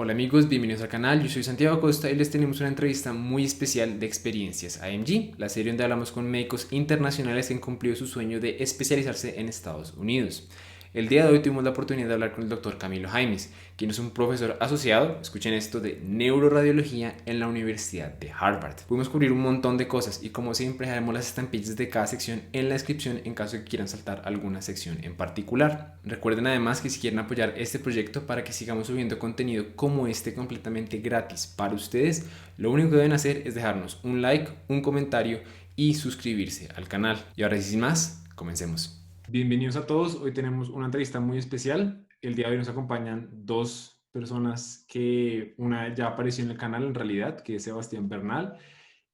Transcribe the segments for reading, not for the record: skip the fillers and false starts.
Hola amigos, bienvenidos al canal, yo soy Santiago Costa y les tenemos una entrevista muy especial de Experiencias AMG, la serie donde hablamos con médicos internacionales que han cumplido su sueño de especializarse en Estados Unidos. El día de hoy tuvimos la oportunidad de hablar con el doctor Camilo Jaimes, quien es un profesor asociado, escuchen esto, de neuroradiología en la Universidad de Harvard. Pudimos cubrir un montón de cosas y como siempre dejaremos las estampillas de cada sección en la descripción en caso de que quieran saltar alguna sección en particular. Recuerden además que si quieren apoyar este proyecto para que sigamos subiendo contenido como este completamente gratis para ustedes, lo único que deben hacer es dejarnos un like, un comentario y suscribirse al canal. Y ahora sin más, comencemos. Bienvenidos a todos. Hoy tenemos una entrevista muy especial. El día de hoy nos acompañan dos personas que una ya apareció en el canal en realidad, que es Sebastián Bernal,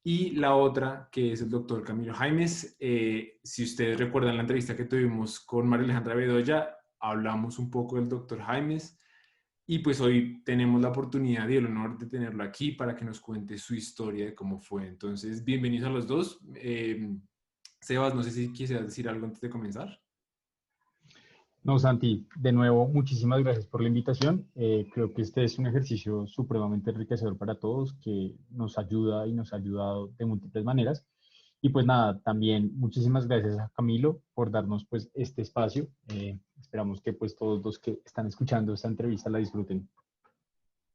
y la otra que es el doctor Camilo Jaimes. Si ustedes recuerdan la entrevista que tuvimos con María Alejandra Bedoya, hablamos un poco del doctor Jaimes y pues hoy tenemos la oportunidad y el honor de tenerlo aquí para que nos cuente su historia de cómo fue. Entonces, bienvenidos a los dos. Sebas, no sé si quisieras decir algo antes de comenzar. No, Santi, de nuevo, muchísimas gracias por la invitación. Creo que este es un ejercicio supremamente enriquecedor para todos que nos ayuda y nos ha ayudado de múltiples maneras. Y pues nada, también muchísimas gracias a Camilo por darnos pues este espacio. Esperamos que pues todos los que están escuchando esta entrevista la disfruten.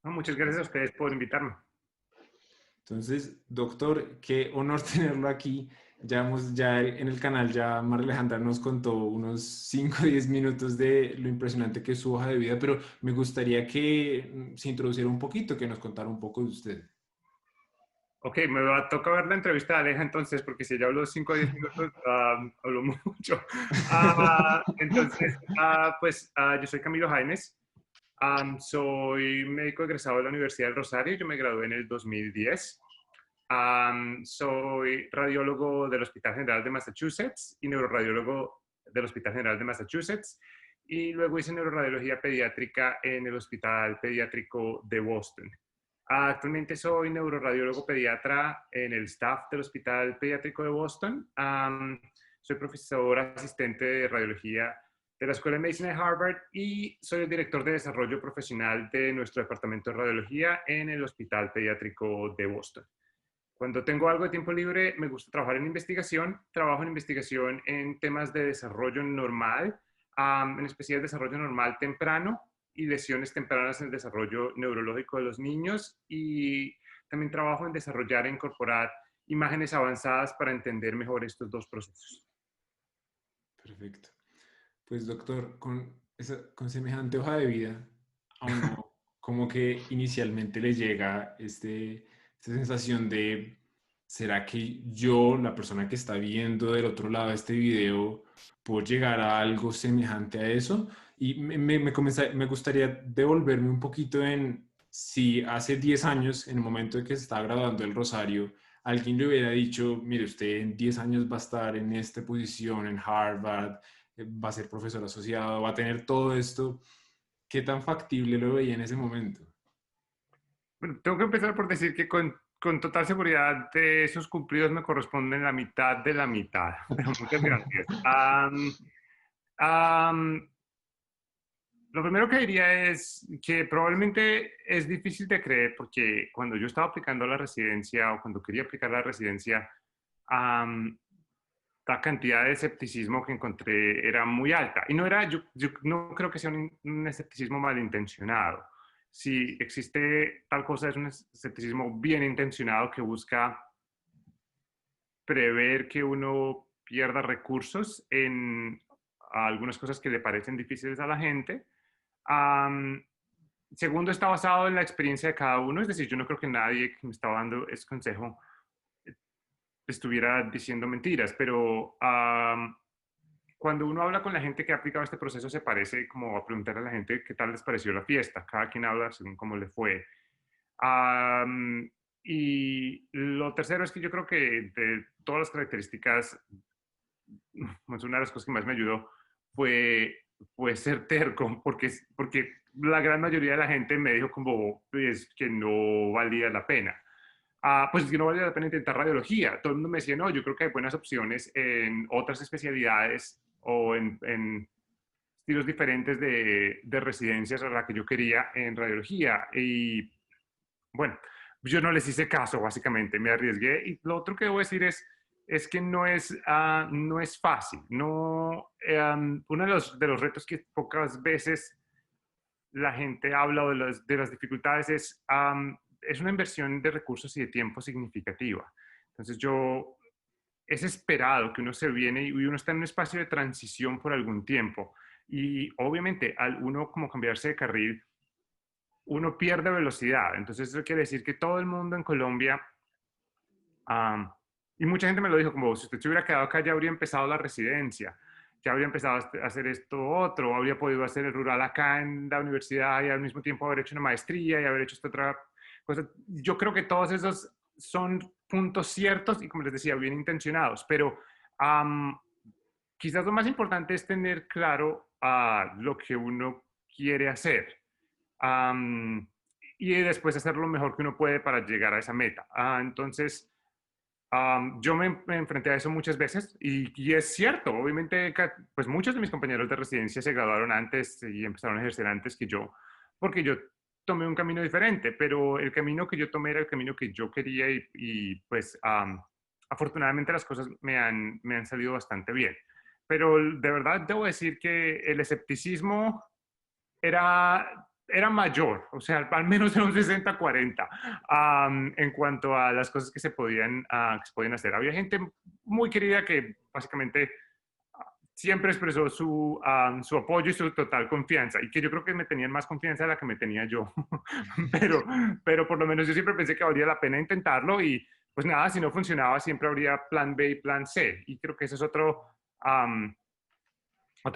No, muchas gracias a ustedes por invitarme. Entonces, doctor, qué honor tenerlo aquí. Ya en el canal, ya María Alejandra nos contó unos 5 o 10 minutos de lo impresionante que es su hoja de vida, pero me gustaría que se introduciera un poquito, que nos contara un poco de usted. Ok, me va a tocar ver la entrevista de Aleja entonces, porque si ya hablo 5 o 10 minutos, hablo mucho. Yo soy Camilo Jaimes, soy médico egresado de la Universidad del Rosario, yo me gradué en el 2010. Soy radiólogo del Hospital General de Massachusetts y neuroradiólogo del Hospital General de Massachusetts. Y luego hice neuroradiología pediátrica en el Hospital Pediátrico de Boston. Actualmente soy neuroradiólogo pediatra en el staff del Hospital Pediátrico de Boston. Soy profesor asistente de radiología de la Escuela de Medicina de Harvard y soy el director de desarrollo profesional de nuestro departamento de radiología en el Hospital Pediátrico de Boston. Cuando tengo algo de tiempo libre, me gusta trabajar en investigación. Trabajo en investigación en temas de desarrollo normal, en especial desarrollo normal temprano y lesiones tempranas en el desarrollo neurológico de los niños. Y también trabajo en desarrollar e incorporar imágenes avanzadas para entender mejor estos dos procesos. Perfecto. Pues doctor, con semejante hoja de vida, a uno como que inicialmente le llega esta sensación de, ¿será que yo, la persona que está viendo del otro lado de este video, puedo llegar a algo semejante a eso? Y me gustaría devolverme un poquito en si hace 10 años, en el momento en que se estaba graduando el Rosario, alguien le hubiera dicho, mire, usted en 10 años va a estar en esta posición en Harvard, va a ser profesor asociado, va a tener todo esto. ¿Qué tan factible lo veía en ese momento? Bueno, tengo que empezar por decir que con total seguridad de esos cumplidos me corresponden la mitad de la mitad. Pero muchas gracias. Um, Lo primero que diría es que probablemente es difícil de creer porque cuando yo estaba aplicando la residencia o cuando quería aplicar la residencia, um, la cantidad de escepticismo que encontré era muy alta. Y no era, yo no creo que sea un escepticismo malintencionado. Si existe tal cosa, es un escepticismo bien intencionado que busca prever que uno pierda recursos en algunas cosas que le parecen difíciles a la gente. Um, Segundo, está basado en la experiencia de cada uno, es decir, yo no creo que nadie que me estaba dando ese consejo estuviera diciendo mentiras, pero cuando uno habla con la gente que ha aplicado este proceso, se parece como a preguntar a la gente qué tal les pareció la fiesta. Cada quien habla según cómo le fue. Y lo tercero es que yo creo que de todas las características, pues una de las cosas que más me ayudó fue, fue ser terco, porque la gran mayoría de la gente me dijo como pues, que no valía la pena. Pues que no valía la pena intentar radiología. Todo el mundo me decía, no, yo creo que hay buenas opciones en otras especialidades o en estilos diferentes de residencias a la que yo quería en radiología. Y bueno, yo no les hice caso, básicamente, me arriesgué. Y lo otro que debo decir es que no es fácil. No, uno de los retos que pocas veces la gente habla de las dificultades es una inversión de recursos y de tiempo significativa. Entonces es esperado que uno se viene y uno está en un espacio de transición por algún tiempo. Y obviamente al uno como cambiarse de carril, uno pierde velocidad. Entonces eso quiere decir que todo el mundo en Colombia, um, y mucha gente me lo dijo, como si usted se hubiera quedado acá ya habría empezado la residencia, ya habría empezado a hacer esto otro, habría podido hacer el rural acá en la universidad y al mismo tiempo haber hecho una maestría y haber hecho esta otra cosa. Yo creo que todos esos son puntos ciertos y, como les decía, bien intencionados, pero quizás lo más importante es tener claro lo que uno quiere hacer y después hacer lo mejor que uno puede para llegar a esa meta. Entonces, yo me enfrenté a eso muchas veces y es cierto, obviamente, pues muchos de mis compañeros de residencia se graduaron antes y empezaron a ejercer antes que yo, porque yo tomé un camino diferente, pero el camino que yo tomé era el camino que yo quería pues afortunadamente las cosas me han salido bastante bien. Pero de verdad debo decir que el escepticismo era mayor, o sea, al menos era un 60-40 en cuanto a las cosas que se podían hacer. Había gente muy querida que básicamente siempre expresó su apoyo y su total confianza, y que yo creo que me tenían más confianza de la que me tenía yo. pero por lo menos yo siempre pensé que valía la pena intentarlo, y pues nada, si no funcionaba siempre habría plan B y plan C, y creo que ese es otro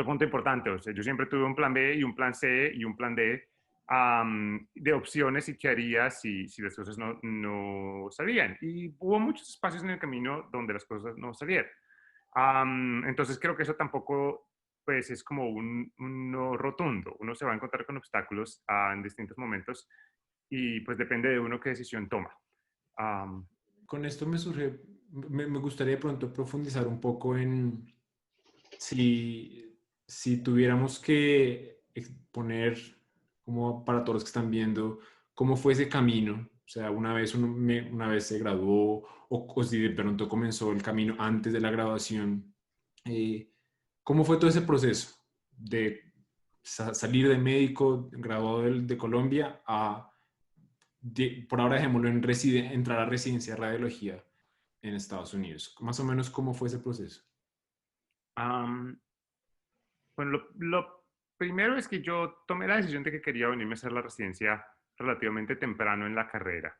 punto importante. O sea, yo siempre tuve un plan B y un plan C y un plan D de opciones y qué haría si las cosas no salían. Y hubo muchos espacios en el camino donde las cosas no salieron. Entonces creo que eso tampoco pues es como un no rotundo. Uno se va a encontrar con obstáculos en distintos momentos y pues depende de uno qué decisión toma. Con esto me gustaría de pronto profundizar un poco en si tuviéramos que exponer, como para todos los que están viendo, cómo fue ese camino. O sea, una vez se graduó o si de pronto comenzó el camino antes de la graduación. ¿Cómo fue todo ese proceso de salir de médico, graduado de Colombia, por ahora dejémoslo entrar a residencia de radiología en Estados Unidos? Más o menos, ¿cómo fue ese proceso? Bueno, lo primero es que yo tomé la decisión de que quería venirme a hacer la residencia relativamente temprano en la carrera.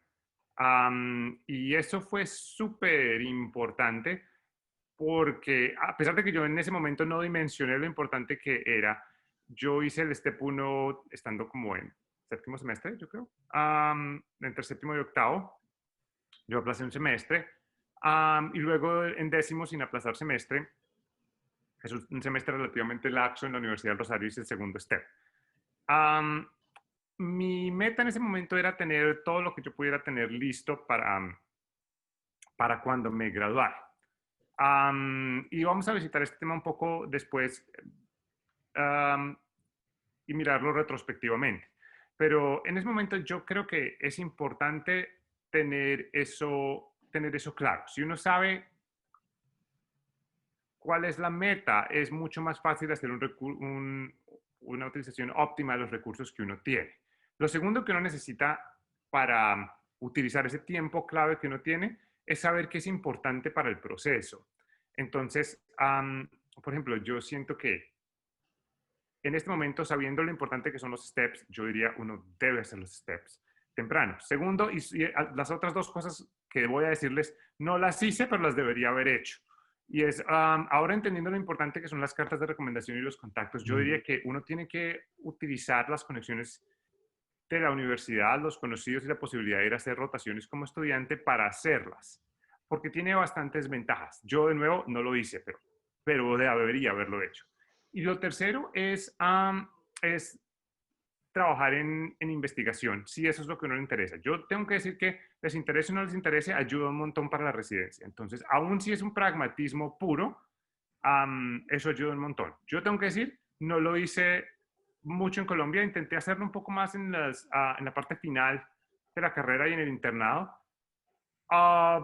Y eso fue súper importante porque a pesar de que yo en ese momento no dimensioné lo importante que era, yo hice el Step 1 estando como en séptimo semestre, yo creo, entre séptimo y octavo. Yo aplacé un semestre y luego en décimo, sin aplazar semestre, es un semestre relativamente laxo en la Universidad del Rosario, hice el segundo Step. Mi meta en ese momento era tener todo lo que yo pudiera tener listo para cuando me graduara. Y vamos a visitar este tema un poco después y mirarlo retrospectivamente. Pero en ese momento yo creo que es importante tener eso claro. Si uno sabe cuál es la meta, es mucho más fácil hacer una utilización óptima de los recursos que uno tiene. Lo segundo que uno necesita para utilizar ese tiempo clave que uno tiene es saber qué es importante para el proceso. Entonces, por ejemplo, yo siento que en este momento, sabiendo lo importante que son los steps, yo diría uno debe hacer los steps temprano. Segundo, y las otras dos cosas que voy a decirles, no las hice, pero las debería haber hecho. Y es, ahora entendiendo lo importante que son las cartas de recomendación y los contactos, yo diría que uno tiene que utilizar las conexiones de la universidad, los conocidos y la posibilidad de ir a hacer rotaciones como estudiante para hacerlas, porque tiene bastantes ventajas. Yo, de nuevo, no lo hice, pero debería haberlo hecho. Y lo tercero es trabajar en investigación, si eso es lo que a uno le interesa. Yo tengo que decir que les interese o no les interese, ayuda un montón para la residencia. Entonces, aún si es un pragmatismo puro, eso ayuda un montón. Yo tengo que decir, No lo hice mucho en Colombia, intenté hacerlo un poco más en la parte final de la carrera y en el internado,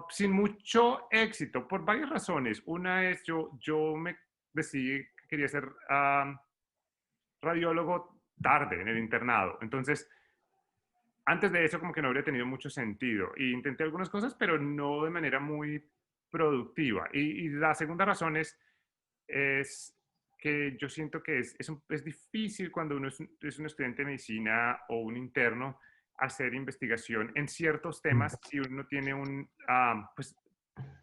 sin mucho éxito, por varias razones. Una es, yo me decidí que quería ser radiólogo tarde en el internado, entonces antes de eso como que no habría tenido mucho sentido. Y intenté algunas cosas, pero no de manera muy productiva. Y la segunda razón es que yo siento que es difícil cuando uno es un estudiante de medicina o un interno hacer investigación en ciertos temas si uno tiene pues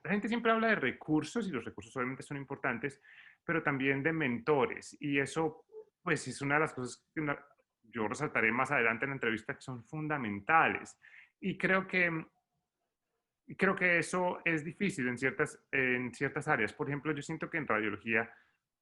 la gente siempre habla de recursos y los recursos obviamente son importantes, pero también de mentores. Y eso, pues, es una de las cosas que yo resaltaré más adelante en la entrevista que son fundamentales. Y creo que eso es difícil en ciertas áreas. Por ejemplo, yo siento que en radiología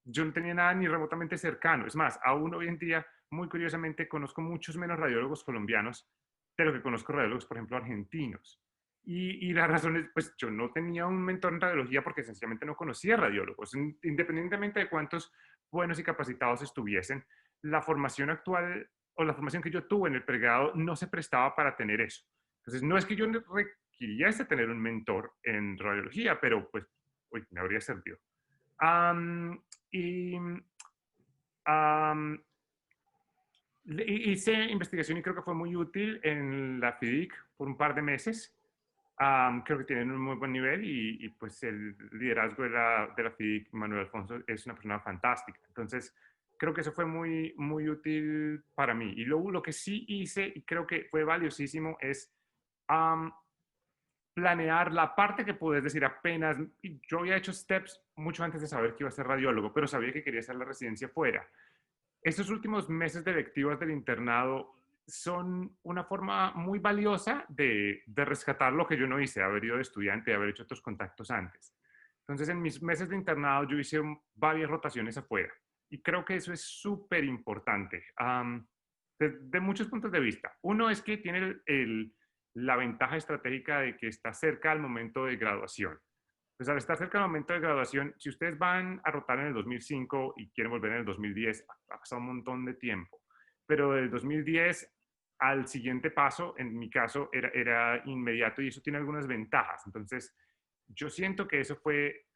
yo no tenía nada ni remotamente cercano. Es más, aún hoy en día, muy curiosamente, conozco muchos menos radiólogos colombianos de lo que conozco radiólogos, por ejemplo, argentinos. Y la razón es, pues yo no tenía un mentor en radiología porque sencillamente no conocía radiólogos. Independientemente de cuántos buenos y capacitados estuviesen, la formación actual o la formación que yo tuve en el pregrado no se prestaba para tener eso. Entonces, no es que yo requiriese tener un mentor en radiología, pero pues uy, me habría servido. Y hice investigación y creo que fue muy útil en la FIDIC por un par de meses. Creo que tienen un muy buen nivel y pues el liderazgo de la FIDIC, Manuel Alfonso, es una persona fantástica. Entonces, creo que eso fue muy, muy útil para mí. Y lo que sí hice y creo que fue valiosísimo es planear la parte que puedes decir apenas. Yo había hecho STEPS mucho antes de saber que iba a ser radiólogo, pero sabía que quería hacer la residencia fuera. Estos últimos meses de lectivas del internado son una forma muy valiosa de rescatar lo que yo no hice, haber ido de estudiante, haber hecho otros contactos antes. Entonces, en mis meses de internado yo hice varias rotaciones afuera y creo que eso es súper importante de muchos puntos de vista. Uno es que tiene la ventaja estratégica de que está cerca al momento de graduación. Pues al estar cerca del momento de graduación, si ustedes van a rotar en el 2005 y quieren volver en el 2010, ha pasado un montón de tiempo. Pero del 2010 al siguiente paso, en mi caso, era inmediato y eso tiene algunas ventajas. Entonces, yo siento que eso fue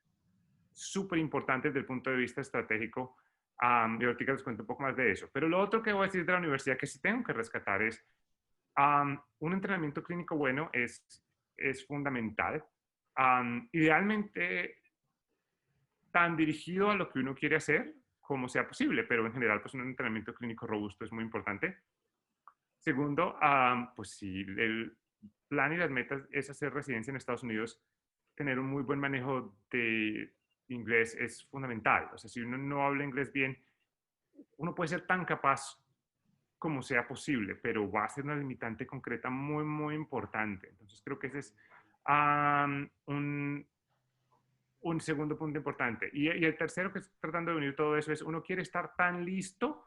súper importante desde el punto de vista estratégico. Y ahorita les cuento un poco más de eso. Pero lo otro que voy a decir de la universidad que sí tengo que rescatar es un entrenamiento clínico bueno es fundamental. Idealmente tan dirigido a lo que uno quiere hacer como sea posible, pero en general pues un entrenamiento clínico robusto es muy importante. Segundo, pues si el plan y las metas es hacer residencia en Estados Unidos, tener un muy buen manejo de inglés es fundamental. O sea, si uno no habla inglés bien, uno puede ser tan capaz como sea posible, pero va a ser una limitante concreta muy, muy importante. Entonces creo que ese es un segundo punto importante. Y el tercero que estoy tratando de unir todo eso es, uno quiere estar tan listo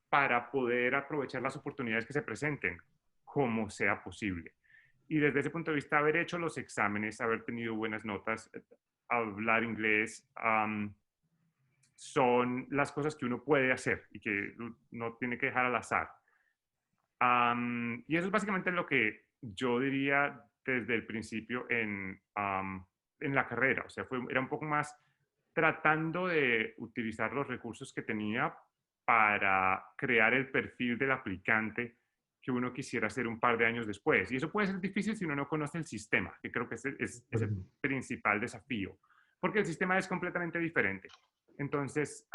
para poder aprovechar las oportunidades que se presenten como sea posible. Y desde ese punto de vista, haber hecho los exámenes, haber tenido buenas notas, hablar inglés, son las cosas que uno puede hacer y que no tiene que dejar al azar. Y eso es básicamente lo que yo diría desde el principio en la carrera. O sea, era un poco más tratando de utilizar los recursos que tenía para crear el perfil del aplicante que uno quisiera hacer un par de años después. Y eso puede ser difícil si uno no conoce el sistema, que creo que es el principal desafío, porque el sistema es completamente diferente. Entonces,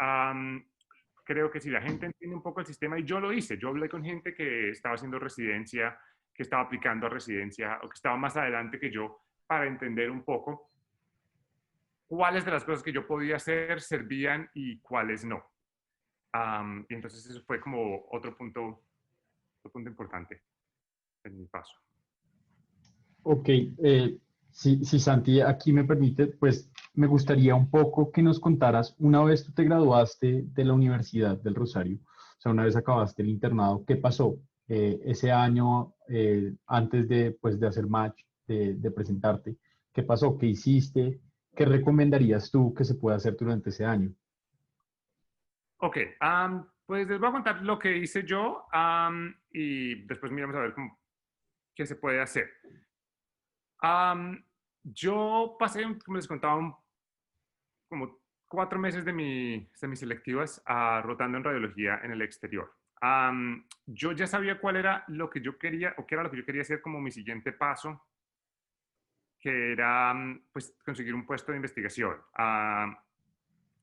creo que si la gente entiende un poco el sistema, y yo lo hice, yo hablé con gente que estaba haciendo residencia, que estaba aplicando a residencia o que estaba más adelante que yo, para entender un poco cuáles de las cosas que yo podía hacer servían y cuáles no. Y entonces eso fue como otro punto importante en mi paso. Ok, si Santi aquí me permite, pues me gustaría un poco que nos contaras, una vez tú te graduaste de la Universidad del Rosario, o sea, una vez acabaste el internado, ¿qué pasó ese año antes de, pues, de hacer match, de presentarte? ¿Qué pasó? ¿Qué hiciste? ¿Qué recomendarías tú que se pueda hacer durante ese año? Ok, pues les voy a contar lo que hice yo y después miramos a ver qué se puede hacer. Yo pasé, como les contaba, como 4 meses de mis selectivas rotando en radiología en el exterior. Yo ya sabía cuál era lo que yo quería o qué era lo que yo quería hacer como mi siguiente paso, que era pues conseguir un puesto de investigación.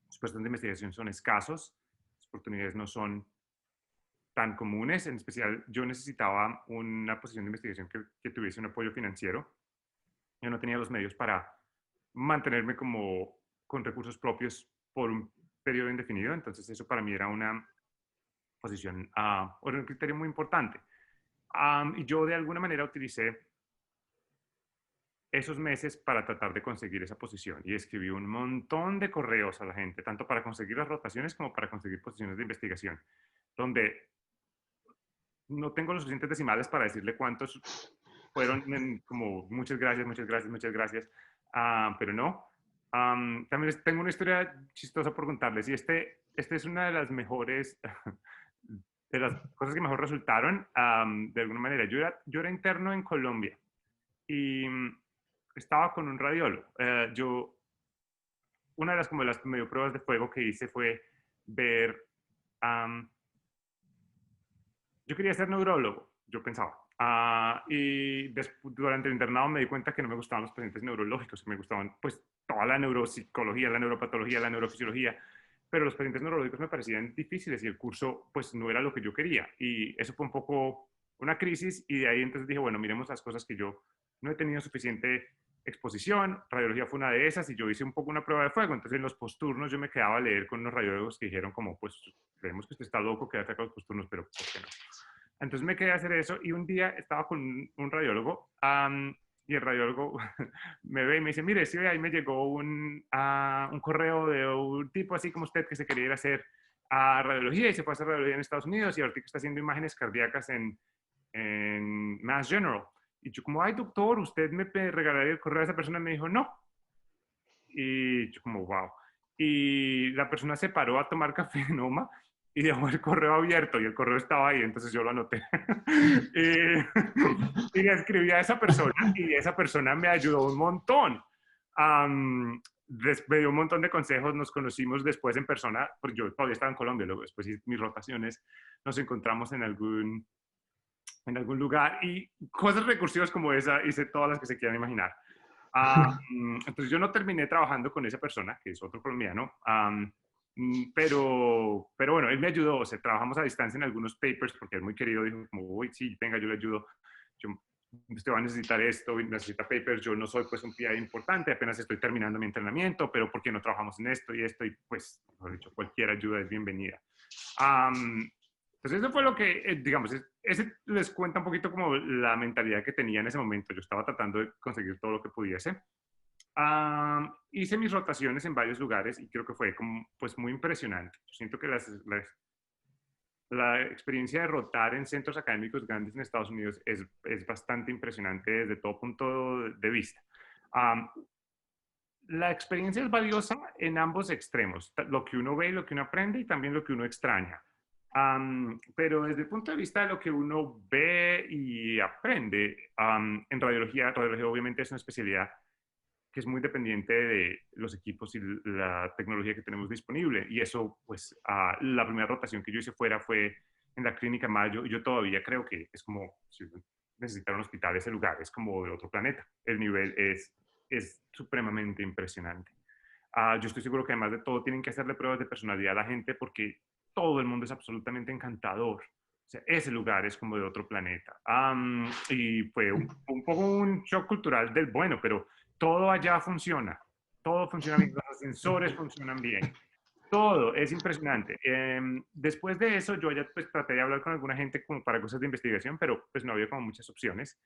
Los puestos de investigación son escasos, las oportunidades no son tan comunes, en especial yo necesitaba una posición de investigación que tuviese un apoyo financiero. Yo no tenía los medios para mantenerme como con recursos propios por un periodo indefinido, entonces eso para mí era una posición o era un criterio muy importante. Y yo de alguna manera utilicé esos meses para tratar de conseguir esa posición y escribí un montón de correos a la gente, tanto para conseguir las rotaciones como para conseguir posiciones de investigación, donde no tengo los suficientes decimales para decirle cuántos fueron como muchas gracias, muchas gracias, muchas gracias, pero no. También tengo una historia chistosa por contarles y este es una de las mejores, de las cosas que mejor resultaron de alguna manera. Yo era interno en Colombia y estaba con un radiólogo. Una de las como de las medio pruebas de fuego que hice fue ver, um, yo quería ser neurólogo, yo pensaba. Y durante el internado me di cuenta que no me gustaban los pacientes neurológicos, que me gustaban pues toda la neuropsicología, la neuropatología, la neurofisiología, pero los pacientes neurológicos me parecían difíciles y el curso pues no era lo que yo quería. Y eso fue un poco una crisis y de ahí entonces dije, bueno, miremos las cosas que yo no he tenido suficiente exposición, radiología fue una de esas y yo hice un poco una prueba de fuego, entonces en los posturnos yo me quedaba a leer con unos radiólogos que dijeron como, pues creemos que usted está loco, quédate acá los posturnos, pero ¿por qué no? Entonces me quedé a hacer eso y un día estaba con un radiólogo y el radiólogo me ve y me dice, mire, sí, ahí me llegó un correo de un tipo así como usted que se quería ir a hacer radiología y se fue a hacer radiología en Estados Unidos y ahorita está haciendo imágenes cardíacas en Mass General. Y yo como, ay, doctor, ¿usted me regalaría el correo a esa persona? Me dijo, no. Y yo como, wow. Y la persona se paró a tomar café en Oma y dejó el correo abierto y el correo estaba ahí, entonces yo lo anoté. y le escribí a esa persona y esa persona me ayudó un montón. Me dio un montón de consejos, nos conocimos después en persona, porque yo todavía estaba en Colombia, luego después hice mis rotaciones, nos encontramos en algún lugar y cosas recursivas como esa hice todas las que se quieran imaginar. Entonces yo no terminé trabajando con esa persona, que es otro colombiano, pero bueno, él me ayudó, o sea, trabajamos a distancia en algunos papers porque es muy querido, dijo como, uy, sí, venga, yo le ayudo, yo, usted va a necesitar esto, necesita papers, yo no soy pues un PI importante, apenas estoy terminando mi entrenamiento, pero ¿por qué no trabajamos en esto y esto? Y pues, mejor dicho, cualquier ayuda es bienvenida. Entonces eso fue lo que, digamos, ese les cuenta un poquito como la mentalidad que tenía en ese momento. Yo estaba tratando de conseguir todo lo que pudiese. Hice mis rotaciones en varios lugares y creo que fue como, pues muy impresionante. Yo siento que la experiencia de rotar en centros académicos grandes en Estados Unidos es bastante impresionante desde todo punto de vista. La experiencia es valiosa en ambos extremos, lo que uno ve y lo que uno aprende y también lo que uno extraña. Pero desde el punto de vista de lo que uno ve y aprende, en radiología obviamente es una especialidad que es muy dependiente de los equipos y la tecnología que tenemos disponible. Y eso, pues, la primera rotación que yo hice fuera fue en la Clínica Mayo y yo todavía creo que es como, si necesitar un hospital, ese lugar es como de otro planeta. El nivel es supremamente impresionante. Yo estoy seguro que además de todo tienen que hacerle pruebas de personalidad a la gente porque todo el mundo es absolutamente encantador. O sea, ese lugar es como de otro planeta. Y fue un poco un shock cultural del bueno, pero todo allá funciona. Todo funciona bien. Los ascensores funcionan bien. Todo es impresionante. Después de eso, yo ya pues traté de hablar con alguna gente como para cosas de investigación, pero pues no había como muchas opciones.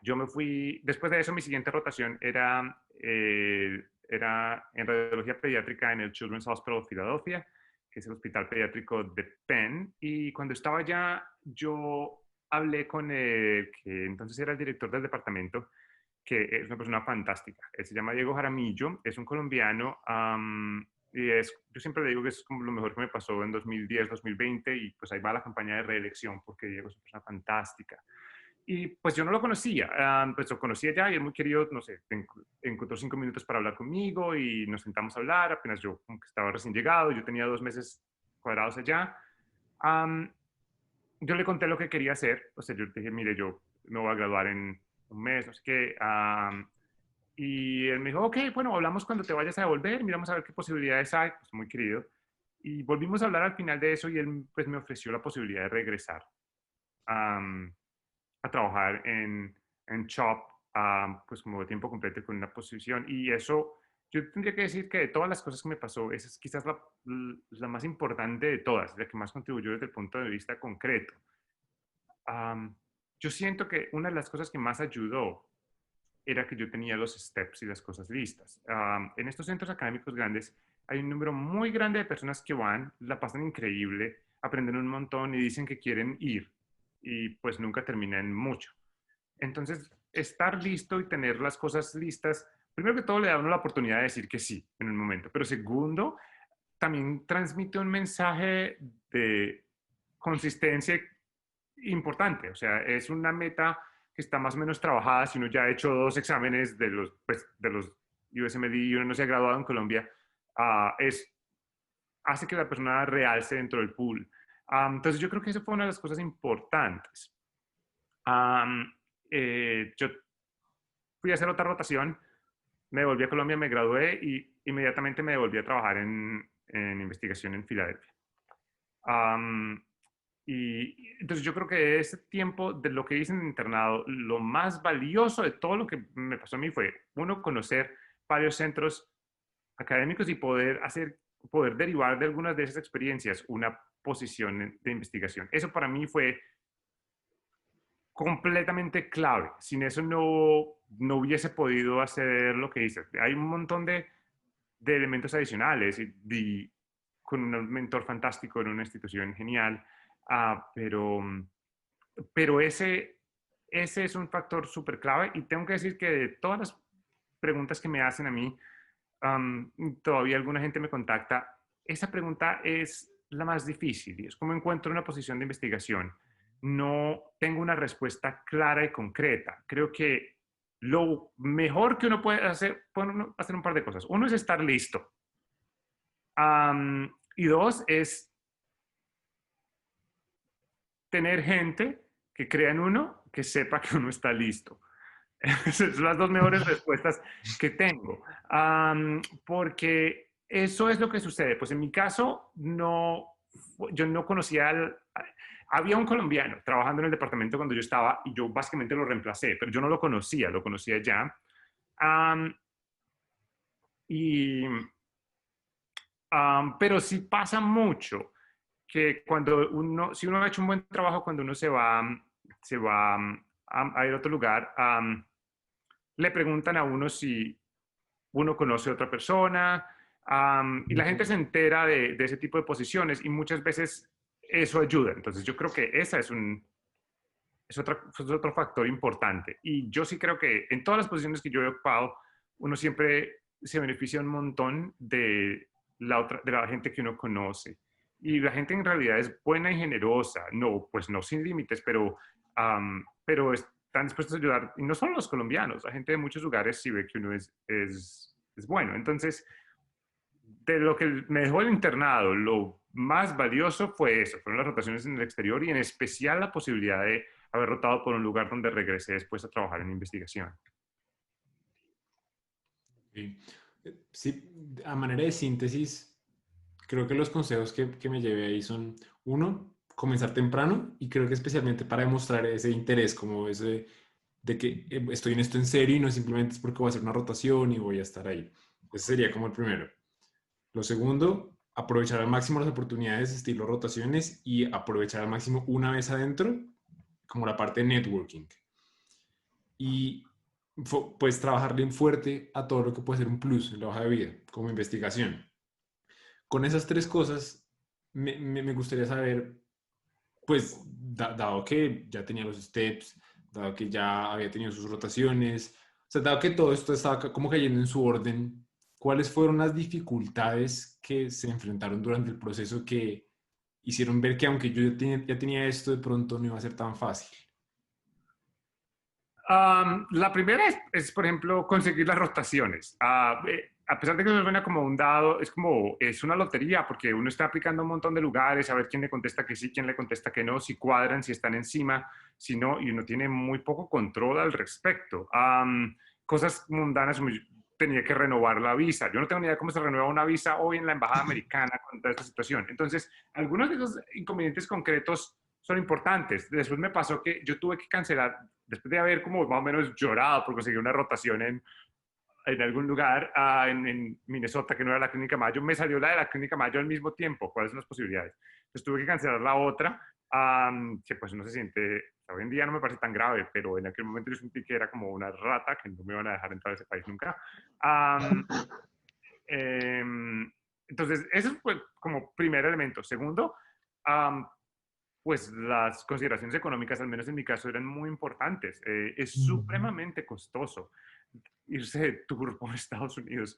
Yo me fui, después de eso, mi siguiente rotación era en radiología pediátrica en el Children's Hospital of Philadelphia, que es el hospital pediátrico de Penn. Y cuando estaba allá, yo hablé con el que entonces era el director del departamento, que es una persona fantástica. Él se llama Diego Jaramillo, es un colombiano Y yo siempre le digo que es como lo mejor que me pasó en 2010, 2020, y pues ahí va la campaña de reelección, porque Diego es una persona fantástica. Y pues yo no lo conocía, pues lo conocía ya y es muy querido, no sé, encontró 5 minutos para hablar conmigo y nos sentamos a hablar, apenas yo como que estaba recién llegado, yo tenía 2 meses cuadrados allá. Am, yo le conté lo que quería hacer, o sea, yo dije, mire, yo me voy a graduar en un mes, no sé qué. Y él me dijo, ok, bueno, hablamos cuando te vayas a devolver, miramos a ver qué posibilidades hay, pues muy querido. Y volvimos a hablar al final de eso y él pues me ofreció la posibilidad de regresar a trabajar en Chop, pues como de tiempo completo con una posición. Y eso, yo tendría que decir que de todas las cosas que me pasó, esa es quizás la más importante de todas, la que más contribuyó desde el punto de vista concreto. Yo siento que una de las cosas que más ayudó era que yo tenía los steps y las cosas listas. En estos centros académicos grandes hay un número muy grande de personas que van, la pasan increíble, aprenden un montón y dicen que quieren ir y pues nunca terminan mucho. Entonces, estar listo y tener las cosas listas, primero que todo le da a uno la oportunidad de decir que sí en el momento, pero segundo, también transmite un mensaje de consistencia importante, o sea, es una meta que está más o menos trabajada. Si uno ya ha hecho 2 exámenes de los USMLE y uno no se ha graduado en Colombia, hace que la persona realce dentro del pool. Entonces yo creo que eso fue una de las cosas importantes. Yo fui a hacer otra rotación, me devolví a Colombia, me gradué y inmediatamente me devolví a trabajar en investigación en Filadelfia. Y entonces yo creo que ese tiempo de lo que hice en el internado, lo más valioso de todo lo que me pasó a mí fue, uno, conocer varios centros académicos y poder derivar de algunas de esas experiencias una posición de investigación. Eso para mí fue completamente clave. Sin eso no hubiese podido hacer lo que hice. Hay un montón de elementos adicionales y con un mentor fantástico en una institución genial. Pero ese es un factor súper clave y tengo que decir que de todas las preguntas que me hacen a mí, todavía alguna gente me contacta, esa pregunta es la más difícil y es cómo encuentro una posición de investigación. No tengo una respuesta clara y concreta. Creo que lo mejor que uno puede hacer un par de cosas. Uno es estar listo. Y dos es tener gente que crea en uno, que sepa que uno está listo. Esas son las dos mejores respuestas que tengo. Porque eso es lo que sucede. Pues en mi caso, yo no conocía había un colombiano trabajando en el departamento cuando yo estaba y yo básicamente lo reemplacé, pero yo no lo conocía ya. Pero sí pasa mucho que si uno ha hecho un buen trabajo, cuando uno se va a ir a otro lugar, le preguntan a uno si uno conoce a otra persona, y la gente se entera de ese tipo de posiciones y muchas veces eso ayuda. Entonces yo creo que esa es otro factor importante. Y yo sí creo que en todas las posiciones que yo he ocupado, uno siempre se beneficia un montón de la gente que uno conoce. Y la gente en realidad es buena y generosa, pues no sin límites, pero están dispuestos a ayudar. Y no solo los colombianos, la gente de muchos lugares sí ve que uno es bueno. Entonces, de lo que me dejó el internado, lo más valioso fue eso, fueron las rotaciones en el exterior y en especial la posibilidad de haber rotado por un lugar donde regresé después a trabajar en investigación. Sí, a manera de síntesis, creo que los consejos que me llevé ahí son, uno, comenzar temprano y creo que especialmente para demostrar ese interés, como ese de que estoy en esto en serio y no simplemente es porque voy a hacer una rotación y voy a estar ahí. Ese sería como el primero. Lo segundo, aprovechar al máximo las oportunidades estilo rotaciones y aprovechar al máximo una vez adentro, como la parte de networking. Y pues trabajar bien fuerte a todo lo que puede ser un plus en la hoja de vida, como investigación. Con esas tres cosas, me gustaría saber, pues, dado que ya tenía los steps, dado que ya había tenido sus rotaciones, o sea, dado que todo esto estaba como cayendo en su orden, ¿cuáles fueron las dificultades que se enfrentaron durante el proceso que hicieron ver que aunque yo ya tenía esto, de pronto no iba a ser tan fácil? La primera es, por ejemplo, conseguir las rotaciones. A pesar de que eso suena como un dado, es una lotería porque uno está aplicando a un montón de lugares, a ver quién le contesta que sí, quién le contesta que no, si cuadran, si están encima, si no, y uno tiene muy poco control al respecto. Cosas mundanas, como tenía que renovar la visa. Yo no tengo ni idea cómo se renueva una visa hoy en la embajada americana con toda esta situación. Entonces, algunos de esos inconvenientes concretos son importantes. Después me pasó que yo tuve que cancelar, después de haber como más o menos llorado por conseguir una rotación en algún lugar en Minnesota, que no era la Clínica Mayo, me salió la de la Clínica Mayo al mismo tiempo. ¿Cuáles son las posibilidades? Entonces tuve que cancelar la otra, que pues uno se siente, hoy en día no me parece tan grave, pero en aquel momento yo sentí que era como una rata, que no me iban a dejar entrar a ese país nunca. Entonces, eso fue como primer elemento. Segundo, pues las consideraciones económicas, al menos en mi caso, eran muy importantes. Es supremamente costoso irse de tour por Estados Unidos.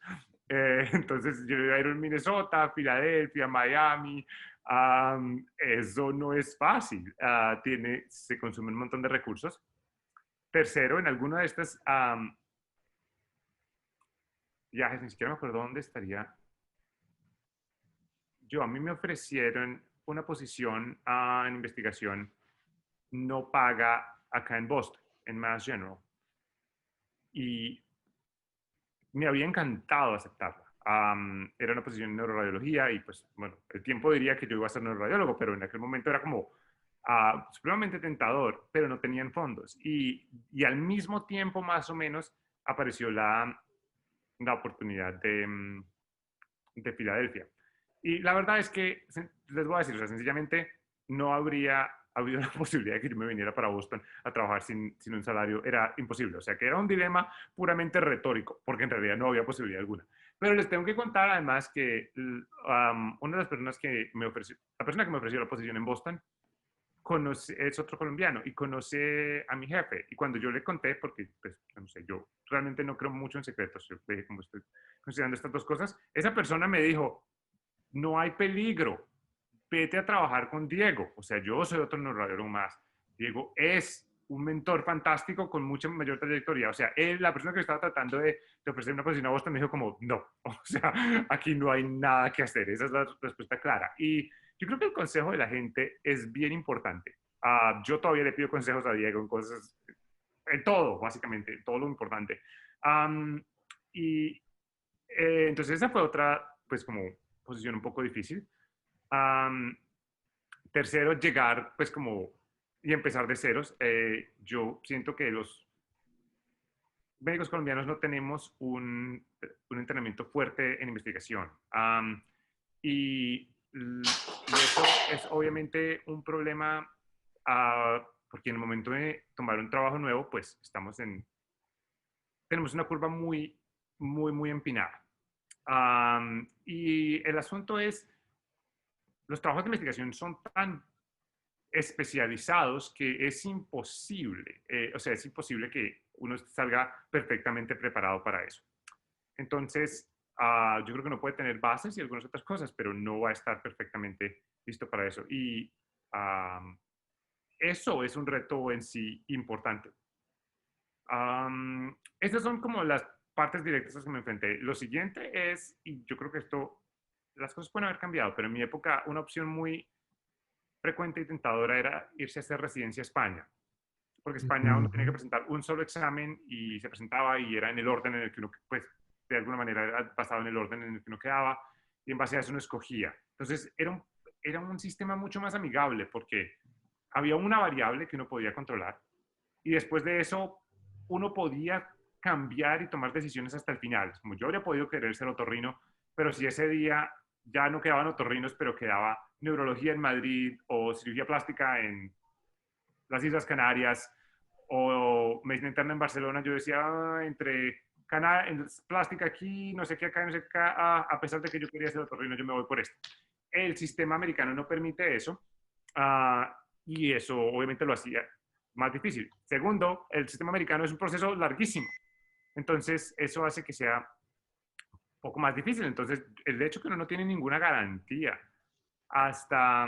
Entonces yo iba a ir a Minnesota, Filadelfia, Miami. Eso no es fácil. Se consume un montón de recursos. Tercero, en alguna de estas viajes, ni siquiera me acuerdo dónde estaría. A mí me ofrecieron una posición en investigación no paga acá en Boston, en Mass General. Y me había encantado aceptarla. Era una posición en neuroradiología y pues, bueno, el tiempo diría que yo iba a ser neuroradiólogo, pero en aquel momento era como supremamente tentador, pero no tenían fondos. Y al mismo tiempo, más o menos, apareció la oportunidad de Filadelfia. Y la verdad es que, les voy a decir, o sea, sencillamente no habría habido la posibilidad de que yo me viniera para Boston a trabajar sin un salario. Era imposible. O sea, que era un dilema puramente retórico, porque en realidad no había posibilidad alguna. Pero les tengo que contar además que una de las personas que me ofreció, la persona que me ofreció la posición en Boston, es otro colombiano y conoce a mi jefe. Y cuando yo le conté, porque, pues, no sé, yo realmente no creo mucho en secretos, yo, como estoy considerando estas dos cosas, esa persona me dijo, no hay peligro, vete a trabajar con Diego. O sea, yo soy otro neuroradiólogo más. Diego es un mentor fantástico con mucha mayor trayectoria. O sea, él, la persona que estaba tratando de ofrecer una posición a Boston, me dijo como, no, o sea, aquí no hay nada que hacer. Esa es la respuesta clara. Y yo creo que el consejo de la gente es bien importante. Yo todavía le pido consejos a Diego en cosas, en todo, básicamente, en todo lo importante. Y entonces esa fue otra, pues como posición un poco difícil. Tercero, llegar pues como y empezar de ceros. Yo siento que los médicos colombianos no tenemos un entrenamiento fuerte en investigación. Y eso es obviamente un problema porque en el momento de tomar un trabajo nuevo, pues tenemos una curva muy, muy, muy empinada. Y el asunto es, los trabajos de investigación son tan especializados que es imposible, o sea, es imposible que uno salga perfectamente preparado para eso. Entonces, yo creo que uno puede tener bases y algunas otras cosas, pero no va a estar perfectamente listo para eso. Y eso es un reto en sí importante. Estas son como las partes directas a las que me enfrenté. Lo siguiente es, y yo creo que las cosas pueden haber cambiado, pero en mi época una opción muy frecuente y tentadora era irse a hacer residencia a España. Porque España uno tenía que presentar un solo examen y se presentaba y era en el orden en el que uno, pues, de alguna manera era basado en el orden en el que uno quedaba y en base a eso uno escogía. Entonces era un sistema mucho más amigable porque había una variable que uno podía controlar y después de eso uno podía cambiar y tomar decisiones hasta el final. Como yo habría podido querer ser otorrino, pero si ese día ya no quedaban otorrinos, pero quedaba neurología en Madrid o cirugía plástica en las Islas Canarias o medicina interna en Barcelona, yo decía, entre plástica aquí, no sé qué acá, no sé qué acá, a pesar de que yo quería ser otorrino, yo me voy por esto. El sistema americano no permite eso y eso obviamente lo hacía más difícil. Segundo, el sistema americano es un proceso larguísimo. Entonces, eso hace que sea poco más difícil. Entonces, el hecho que uno no tiene ninguna garantía hasta,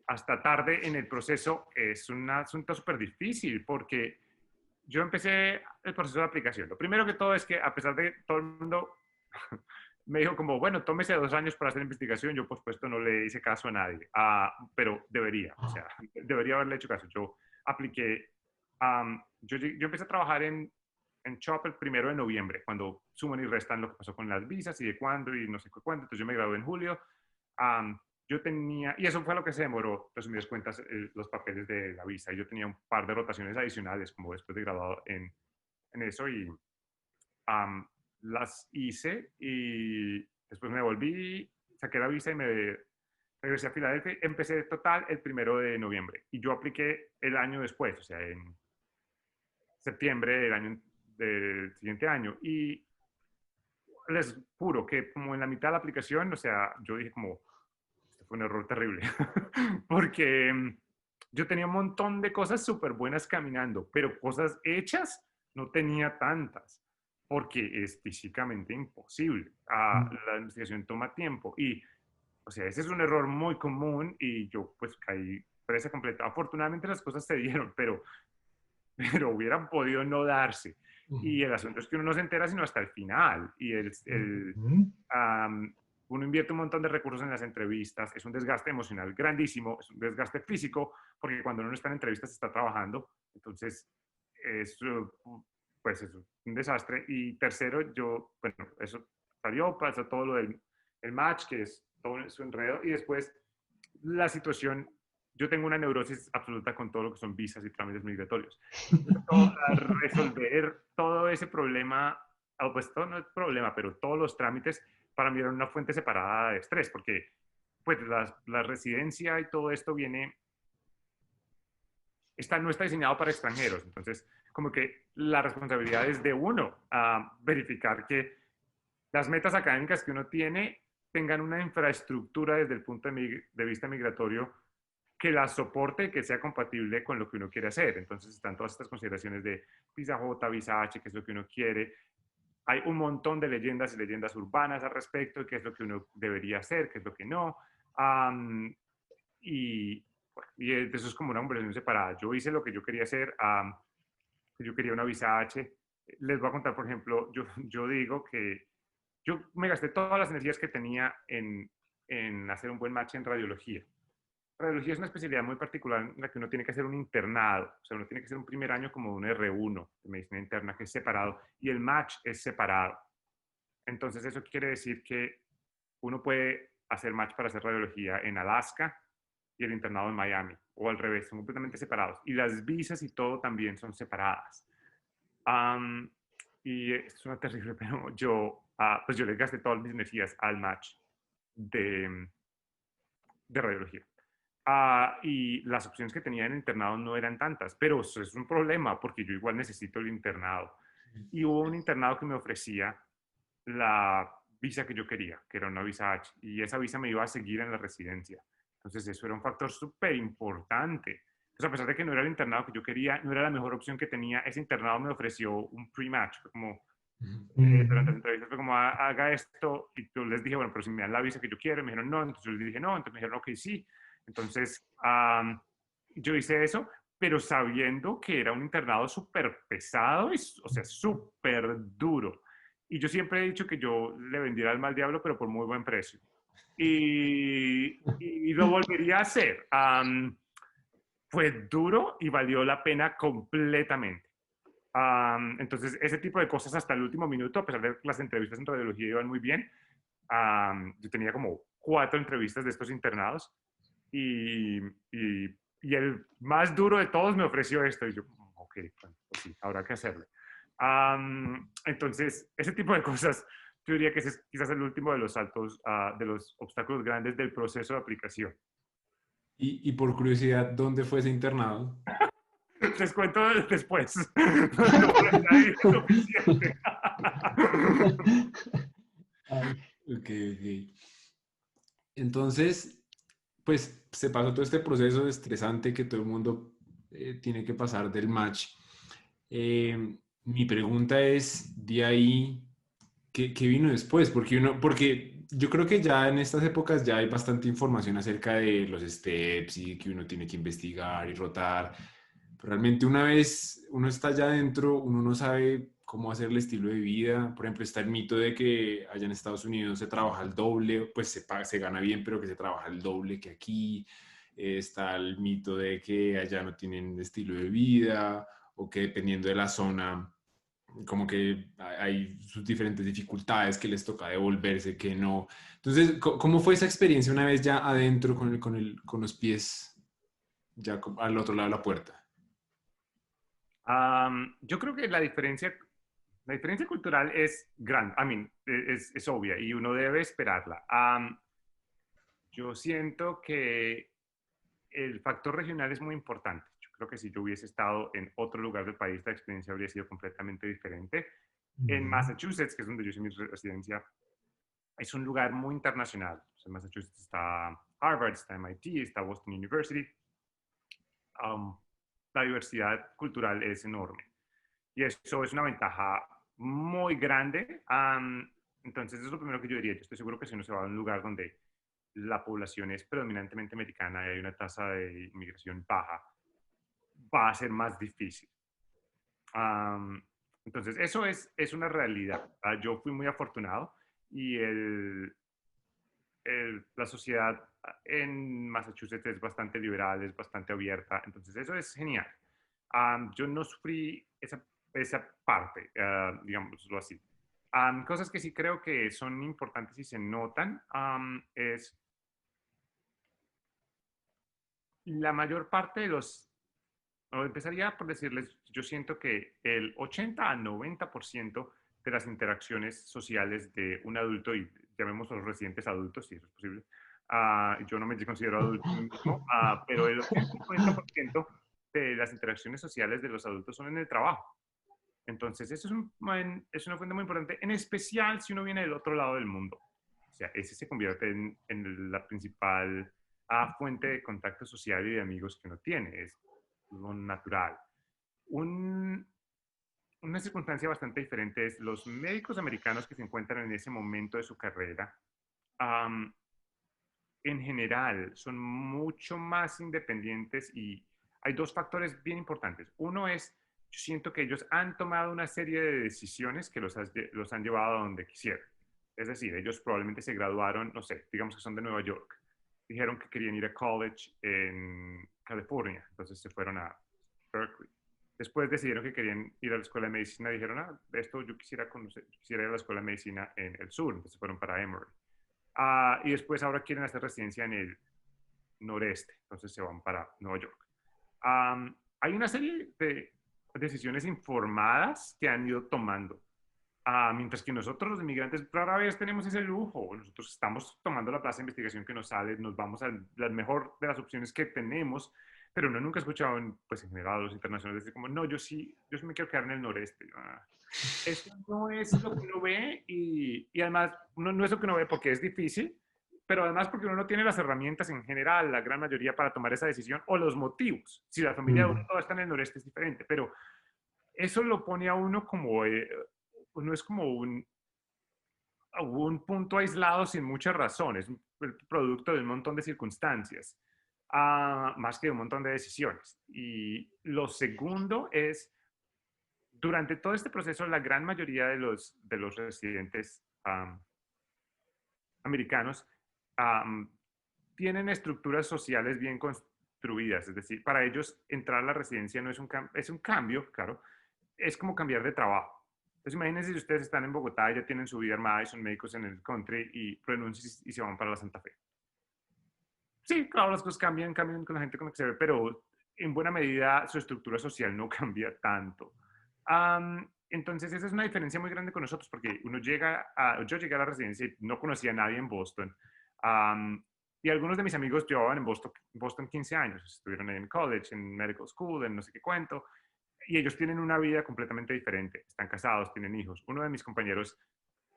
hasta tarde en el proceso es un asunto súper difícil, porque yo empecé el proceso de aplicación. Lo primero que todo es que, a pesar de que todo el mundo me dijo como, bueno, tómese 2 años para hacer investigación, yo por supuesto no le hice caso a nadie, pero debería, o sea, debería haberle hecho caso. Yo apliqué, yo empecé a trabajar en CHOP el 1 de noviembre, cuando suman y restan lo que pasó con las visas y de cuándo y no sé cuándo. Entonces yo me gradué en julio. Yo tenía, y eso fue lo que se demoró, resumidas cuentas, los papeles de la visa. Y yo tenía un par de rotaciones adicionales, como después de graduado en eso, y las hice y después me volví, saqué la visa y me regresé a Filadelfia. Empecé total el 1 de noviembre y yo apliqué el año después, o sea, en septiembre del siguiente año. Y les juro que como en la mitad de la aplicación, o sea, yo dije como, este fue un error terrible, porque yo tenía un montón de cosas súper buenas caminando, pero cosas hechas no tenía tantas, porque es físicamente imposible. La investigación toma tiempo y, o sea, ese es un error muy común y yo pues caí presa completa. Afortunadamente las cosas se dieron, pero hubieran podido no darse. Y el asunto es que uno no se entera sino hasta el final. Y uno invierte un montón de recursos en las entrevistas, es un desgaste emocional grandísimo, es un desgaste físico, porque cuando uno está en entrevistas está trabajando, entonces es, pues es un desastre. Y tercero, bueno, eso salió, pasó todo lo del el match, que es todo su enredo, y después la situación, yo tengo una neurosis absoluta con todo lo que son visas y trámites migratorios. A resolver todo ese problema, pues todo no es problema, pero todos los trámites para mí eran una fuente separada de estrés, porque pues la residencia y todo esto no está diseñado para extranjeros, entonces como que la responsabilidad es de uno a verificar que las metas académicas que uno tiene tengan una infraestructura desde el punto de vista migratorio que la soporte y que sea compatible con lo que uno quiere hacer. Entonces están todas estas consideraciones de visa J, visa H, qué es lo que uno quiere. Hay un montón de leyendas y leyendas urbanas al respecto de qué es lo que uno debería hacer, qué es lo que no. Y eso es como una conversación separada. Yo hice lo que yo quería hacer. Yo quería una visa H. Les voy a contar, por ejemplo, yo digo que yo me gasté todas las energías que tenía en hacer un buen match en radiología. Radiología es una especialidad muy particular en la que uno tiene que hacer un internado, o sea, uno tiene que hacer un primer año como un R1 de medicina interna, que es separado, y el match es separado. Entonces, eso quiere decir que uno puede hacer match para hacer radiología en Alaska y el internado en Miami, o al revés, son completamente separados. Y las visas y todo también son separadas. Y es una terrible, pero pues yo le gasté todas mis energías al match de radiología. Y las opciones que tenía en el internado no eran tantas, pero eso es un problema porque yo igual necesito el internado. Y hubo un internado que me ofrecía la visa que yo quería, que era una visa H, y esa visa me iba a seguir en la residencia. Entonces eso era un factor súper importante. Entonces, a pesar de que no era el internado que yo quería, no era la mejor opción que tenía, ese internado me ofreció un pre-match, como durante las entrevistas fue como, haga esto, y yo les dije, bueno, pero si me dan la visa que yo quiero, me dijeron no, entonces yo les dije no, entonces me dijeron ok, sí. Entonces, yo hice eso, pero sabiendo que era un internado súper pesado, o sea, súper duro. Y yo siempre he dicho que yo le vendiera al mal diablo, pero por muy buen precio. Y lo volvería a hacer. Fue duro y valió la pena completamente. Entonces, ese tipo de cosas hasta el último minuto, a pesar de que las entrevistas en radiología iban muy bien, yo tenía como 4 entrevistas de estos internados y el más duro de todos me ofreció esto y yo, ok, pues sí, habrá que hacerle. Entonces, ese tipo de cosas, yo diría que ese es quizás el último de los saltos, de los obstáculos grandes del proceso de aplicación. Y por curiosidad, ¿dónde fue ese internado? Les cuento después. No por ahí es suficiente. Ok. Entonces, pues se pasó todo este proceso estresante que todo el mundo tiene que pasar del match. Mi pregunta es, de ahí, ¿Qué vino después? Porque yo creo que ya en estas épocas ya hay bastante información acerca de los steps y que uno tiene que investigar y rotar. Pero realmente una vez uno está allá adentro, uno no sabe cómo hacer el estilo de vida. Por ejemplo, está el mito de que allá en Estados Unidos se trabaja el doble, pues se gana bien, pero que se trabaja el doble que aquí. Está el mito de que allá no tienen estilo de vida o que dependiendo de la zona como que hay sus diferentes dificultades, que les toca devolverse, que no. Entonces, ¿cómo fue esa experiencia una vez ya adentro con los pies ya al otro lado de la puerta? Yo creo que la diferencia cultural es grande, es obvia y uno debe esperarla. Yo siento que el factor regional es muy importante. Yo creo que si yo hubiese estado en otro lugar del país, la experiencia habría sido completamente diferente. En Massachusetts, que es donde yo hice mi residencia, es un lugar muy internacional. En Massachusetts está Harvard, está MIT, está Boston University. Um, la diversidad cultural es enorme. Y eso es una ventaja muy grande. Entonces, eso es lo primero que yo diría. Yo estoy seguro que si uno se va a un lugar donde la población es predominantemente americana y hay una tasa de inmigración baja, va a ser más difícil. Entonces, eso es una realidad. Yo fui muy afortunado y la sociedad en Massachusetts es bastante liberal, es bastante abierta, entonces eso es genial. Yo no sufrí esa parte, digámoslo así. Cosas que sí creo que son importantes y se notan es la mayor parte de empezaría por decirles, yo siento que el 80 a 90% de las interacciones sociales de un adulto, y llamémoslos residentes adultos, si eso es posible, yo no me considero adulto mismo, pero el 80-90% de las interacciones sociales de los adultos son en el trabajo. Entonces, eso es una fuente muy importante, en especial si uno viene del otro lado del mundo. O sea, ese se convierte en la principal fuente de contacto social y de amigos que uno tiene. Es lo natural. Una circunstancia bastante diferente es los médicos americanos que se encuentran en ese momento de su carrera, um, en general, son mucho más independientes y hay dos factores bien importantes. Uno es, yo siento que ellos han tomado una serie de decisiones que los han llevado a donde quisieran. Es decir, ellos probablemente se graduaron, no sé, digamos que son de Nueva York. Dijeron que querían ir a college en California, entonces se fueron a Berkeley. Después decidieron que querían ir a la escuela de medicina, dijeron, esto yo quisiera conocer, quisiera ir a la escuela de medicina en el sur, entonces fueron para Emory. Y después ahora quieren hacer residencia en el noreste, entonces se van para Nueva York. Hay una serie de decisiones informadas que han ido tomando, mientras que nosotros los inmigrantes rara vez tenemos ese lujo. Nosotros estamos tomando la plaza de investigación que nos sale, nos vamos a la mejor de las opciones que tenemos, pero uno nunca ha escuchado, pues en general, a los internacionales decir como, no, yo sí me quiero quedar en el noreste. Eso no es lo que uno ve y además no es lo que uno ve porque es difícil, pero además porque uno no tiene las herramientas en general, la gran mayoría, para tomar esa decisión o los motivos. Si la familia de uno toda está en el noreste es diferente, pero eso lo pone a uno como, uno es como un punto aislado sin muchas razones, el producto de un montón de circunstancias, más que de un montón de decisiones. Y lo segundo es, durante todo este proceso, la gran mayoría de los residentes americanos tienen estructuras sociales bien construidas. Es decir, para ellos entrar a la residencia no es un cambio, claro, es como cambiar de trabajo. Entonces imagínense si ustedes están en Bogotá y ya tienen su vida armada y son médicos en el country y renuncian y se van para la Santa Fe. Sí, claro, las cosas cambian con la gente con la que se ve, pero en buena medida su estructura social no cambia tanto. Entonces, esa es una diferencia muy grande con nosotros, porque yo llegué a la residencia y no conocía a nadie en Boston. Y algunos de mis amigos llevaban en Boston 15 años, estuvieron ahí en college, en medical school, en no sé qué cuento, y ellos tienen una vida completamente diferente. Están casados, tienen hijos. Uno de mis compañeros,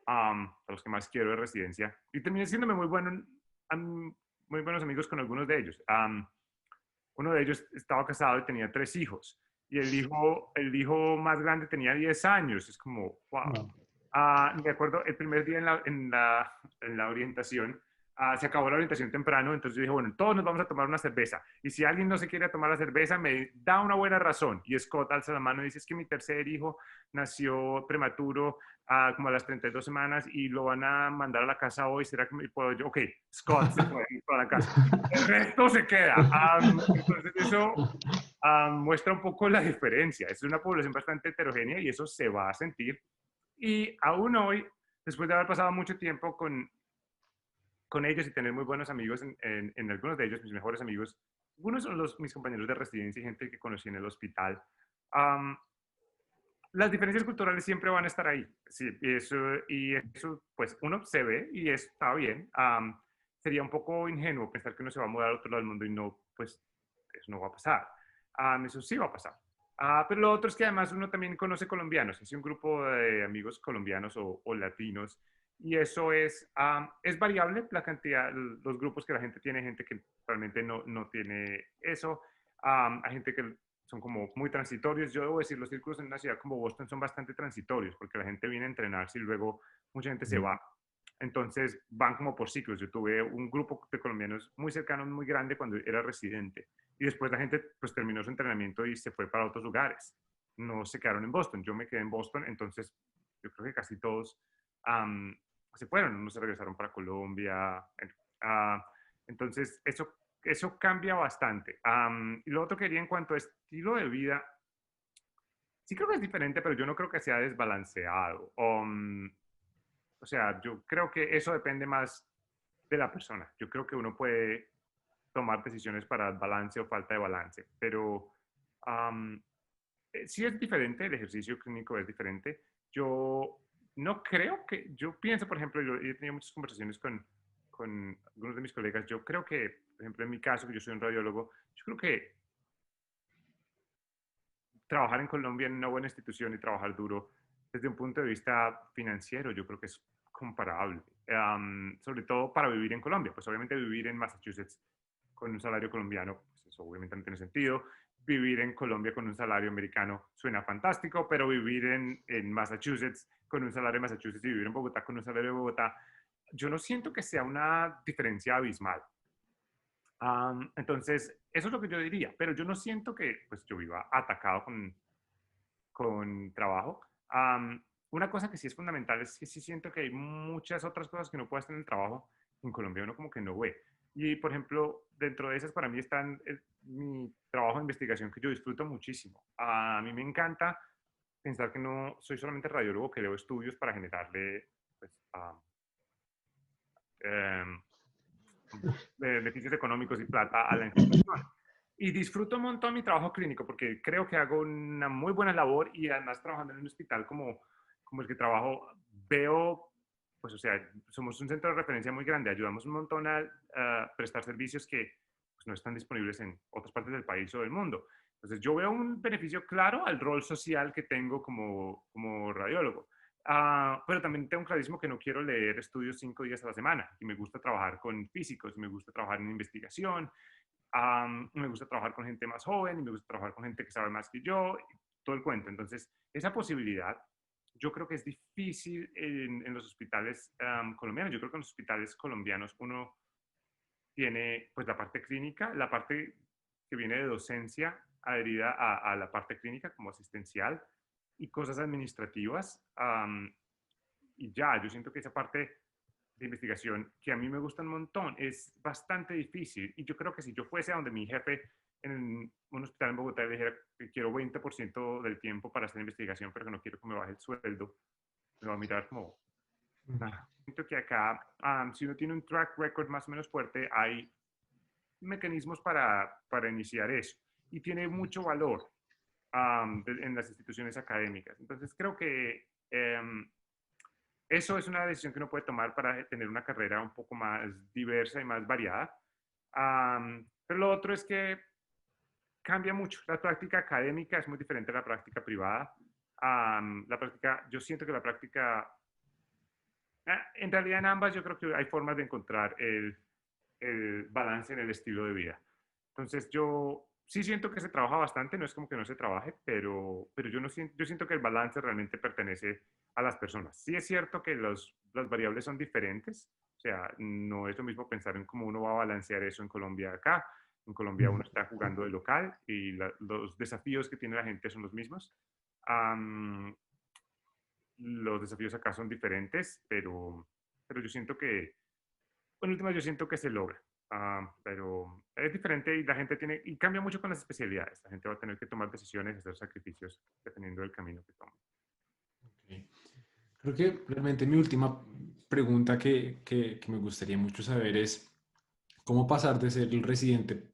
a los que más quiero de residencia, y terminé siéndome muy buenos amigos con algunos de ellos. Uno de ellos estaba casado y tenía 3 hijos. Y el hijo más grande tenía 10 años. Es como, wow. Me acuerdo, el primer día en la orientación, se acabó la orientación temprano, entonces yo dije, bueno, todos nos vamos a tomar una cerveza. Y si alguien no se quiere tomar la cerveza, me da una buena razón. Y Scott alza la mano y dice, es que mi tercer hijo nació prematuro, como a las 32 semanas, y lo van a mandar a la casa hoy. ¿Será que me puedo yo? Ok, Scott se puede ir para la casa. El resto se queda. Entonces eso muestra un poco la diferencia. Es una población bastante heterogénea y eso se va a sentir. Y aún hoy, después de haber pasado mucho tiempo con ellos y tener muy buenos amigos en algunos de ellos, mis mejores amigos, algunos son mis compañeros de residencia y gente que conocí en el hospital. Um, las diferencias culturales siempre van a estar ahí. Sí, y eso, pues, uno se ve y está bien. Sería un poco ingenuo pensar que uno se va a mudar a otro lado del mundo y no, pues, eso no va a pasar. Eso sí va a pasar. Pero lo otro es que además uno también conoce colombianos, es un grupo de amigos colombianos o latinos, y eso es variable la cantidad, los grupos que la gente tiene, gente que realmente no tiene eso, hay gente que son como muy transitorios. Yo debo decir, los círculos en una ciudad como Boston son bastante transitorios, porque la gente viene a entrenarse y luego mucha gente se va. Entonces van como por ciclos. Yo tuve un grupo de colombianos muy cercano, muy grande cuando era residente. Y después la gente pues terminó su entrenamiento y se fue para otros lugares. No se quedaron en Boston. Yo me quedé en Boston, entonces yo creo que casi todos se fueron. Unos se regresaron para Colombia. Entonces eso cambia bastante. Y lo otro que quería en cuanto a estilo de vida, sí creo que es diferente, pero yo no creo que sea desbalanceado. O sea, yo creo que eso depende más de la persona. Yo creo que uno puede tomar decisiones para balance o falta de balance, pero sí es diferente, el ejercicio clínico es diferente. Yo no creo que, yo pienso, por ejemplo, yo he tenido muchas conversaciones con algunos de mis colegas, yo creo que, por ejemplo, en mi caso, que yo soy un radiólogo, yo creo que trabajar en Colombia en una buena institución y trabajar duro desde un punto de vista financiero, yo creo que es comparable, sobre todo para vivir en Colombia. Pues obviamente vivir en Massachusetts con un salario colombiano, pues eso obviamente no tiene sentido. Vivir en Colombia con un salario americano suena fantástico, pero vivir en Massachusetts con un salario de Massachusetts y vivir en Bogotá con un salario de Bogotá, yo no siento que sea una diferencia abismal. Entonces, eso es lo que yo diría, pero yo no siento que pues, yo viva atacado con trabajo. Una cosa que sí es fundamental es que sí siento que hay muchas otras cosas que no puede hacer en el trabajo en Colombia uno como que no ve. Y, por ejemplo, dentro de esas para mí están mi trabajo de investigación que yo disfruto muchísimo. A mí me encanta pensar que no soy solamente radiólogo que leo estudios para generarle pues, um, beneficios económicos y plata a la institución. Y disfruto un montón mi trabajo clínico porque creo que hago una muy buena labor y además trabajando en un hospital como el que trabajo, veo, pues o sea, somos un centro de referencia muy grande, ayudamos un montón a prestar servicios que pues, no están disponibles en otras partes del país o del mundo. Entonces yo veo un beneficio claro al rol social que tengo como radiólogo. Pero también tengo clarísimo que no quiero leer estudios 5 días a la semana y me gusta trabajar con físicos, y me gusta trabajar en investigación, me gusta trabajar con gente más joven y me gusta trabajar con gente que sabe más que yo, todo el cuento. Entonces, esa posibilidad yo creo que es difícil en los hospitales colombianos. Yo creo que en los hospitales colombianos uno tiene pues la parte clínica, la parte que viene de docencia adherida a la parte clínica como asistencial y cosas administrativas. Y ya, yo siento que esa parte de investigación, que a mí me gusta un montón, es bastante difícil. Y yo creo que si yo fuese a donde mi jefe en un hospital en Bogotá y le dijera que quiero 20% del tiempo para hacer investigación, pero que no quiero que me baje el sueldo, me va a mirar como, nah. Siento que acá, si uno tiene un track record más o menos fuerte, hay mecanismos para iniciar eso. Y tiene mucho valor en las instituciones académicas. Entonces creo que eso es una decisión que uno puede tomar para tener una carrera un poco más diversa y más variada. Pero lo otro es que cambia mucho. La práctica académica es muy diferente a la práctica privada. La práctica, yo siento que la práctica, en realidad en ambas yo creo que hay formas de encontrar el balance en el estilo de vida. Entonces yo sí siento que se trabaja bastante, no es como que no se trabaje, pero yo, no siento, yo siento que el balance realmente pertenece a las personas. Sí es cierto que las variables son diferentes, o sea, no es lo mismo pensar en cómo uno va a balancear eso en Colombia acá. En Colombia uno está jugando de local y los desafíos que tiene la gente son los mismos. Am, los desafíos acá son diferentes, pero yo siento que, en última, yo siento que se logra. Pero es diferente y la gente tiene, y cambia mucho con las especialidades. La gente va a tener que tomar decisiones, hacer sacrificios dependiendo del camino que tome. Ok. Creo que realmente mi última pregunta que me gustaría mucho saber es cómo pasar de ser el residente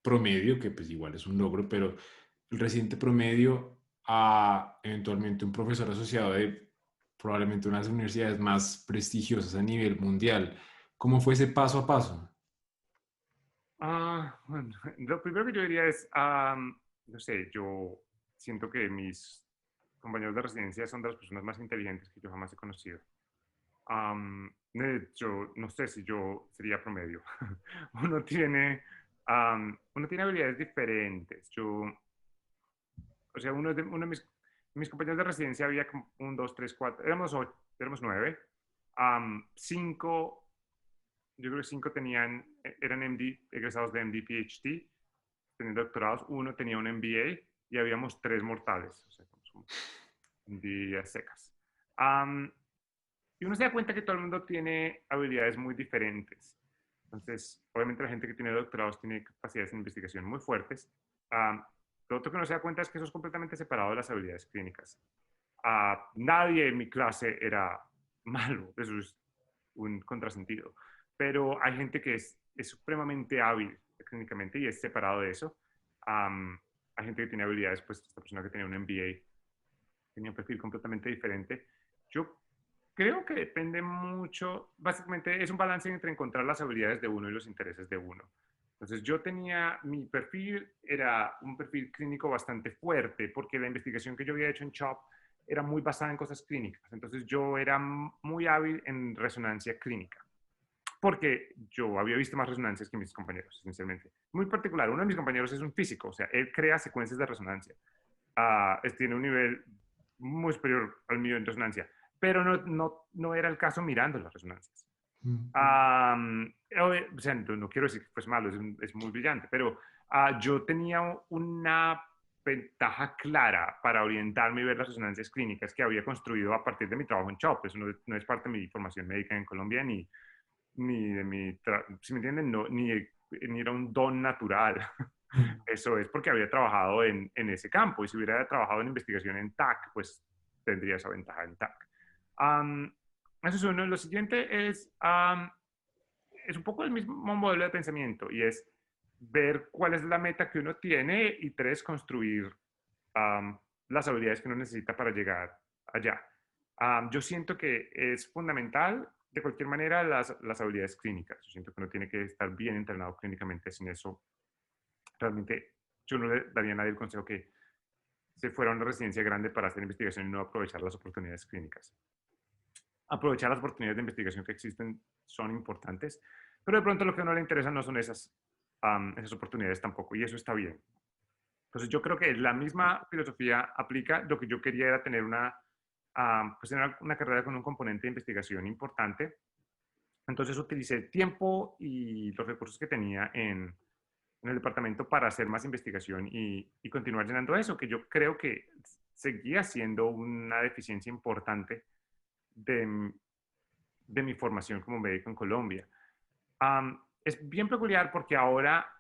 promedio, que pues igual es un logro, pero el residente promedio a eventualmente un profesor asociado de probablemente unas universidades más prestigiosas a nivel mundial. ¿Cómo fue ese paso a paso? Bueno, lo primero que yo diría es, no sé, yo siento que mis compañeros de residencia son de las personas más inteligentes que yo jamás he conocido. Yo no sé si yo sería promedio. Uno tiene, uno tiene habilidades diferentes. O sea, uno de mis compañeros de residencia había como un, dos, tres, cuatro, éramos nueve. Cinco, yo creo que cinco eran MD, egresados de MD, PhD, tenían doctorados. Uno tenía un MBA y habíamos tres mortales, o sea, como MD a secas. Y uno se da cuenta que todo el mundo tiene habilidades muy diferentes. Entonces, obviamente la gente que tiene doctorados tiene capacidades de investigación muy fuertes. Lo otro que uno se da cuenta es que eso es completamente separado de las habilidades clínicas. Nadie en mi clase era malo, eso es un contrasentido. Pero hay gente que es supremamente hábil clínicamente y es separado de eso. Hay gente que tiene habilidades, pues esta persona que tenía un MBA tenía un perfil completamente diferente. Yo creo que depende mucho, básicamente es un balance entre encontrar las habilidades de uno y los intereses de uno. Entonces yo tenía, mi perfil era un perfil clínico bastante fuerte porque la investigación que yo había hecho en CHOP era muy basada en cosas clínicas. Entonces yo era muy hábil en resonancia clínica porque yo había visto más resonancias que mis compañeros, esencialmente. Muy particular, uno de mis compañeros es un físico, o sea, él crea secuencias de resonancia. Tiene un nivel muy superior al mío en resonancia, pero no era el caso mirando las resonancias. O sea, no quiero decir que fuese malo, es muy brillante, pero yo tenía una ventaja clara para orientarme y ver las resonancias clínicas que había construido a partir de mi trabajo en CHOP. Eso no es parte de mi formación médica en Colombia, ni de si me entienden, ni era un don natural. Eso es porque había trabajado en ese campo y si hubiera trabajado en investigación en TAC, pues tendría esa ventaja en TAC. Eso es uno. Lo siguiente es un poco el mismo modelo de pensamiento y es ver cuál es la meta que uno tiene y tres, construir las habilidades que uno necesita para llegar allá. Yo siento que es fundamental, de cualquier manera, las habilidades clínicas. Yo siento que uno tiene que estar bien entrenado clínicamente, sin eso realmente yo no le daría a nadie el consejo que se fuera a una residencia grande para hacer investigación y no aprovechar las oportunidades clínicas. Aprovechar las oportunidades de investigación que existen son importantes, pero de pronto lo que a uno le interesa no son esas oportunidades tampoco, y eso está bien. Entonces yo creo que la misma filosofía aplica. Lo que yo quería era tener pues tener una carrera con un componente de investigación importante. Entonces utilicé el tiempo y los recursos que tenía en el departamento para hacer más investigación y continuar llenando eso, que yo creo que seguía siendo una deficiencia importante de, de mi formación como médico en Colombia. Es bien peculiar porque ahora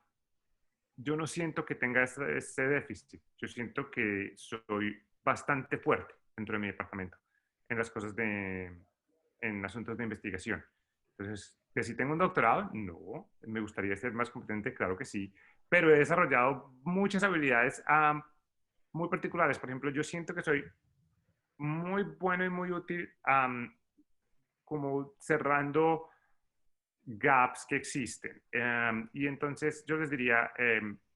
yo no siento que tenga ese déficit. Yo siento que soy bastante fuerte dentro de mi departamento en las cosas en asuntos de investigación. Entonces, que si tengo un doctorado, no. Me gustaría ser más competente, claro que sí. Pero he desarrollado muchas habilidades muy particulares. Por ejemplo, yo siento que soy muy bueno y muy útil como cerrando gaps que existen. Y entonces yo les diría,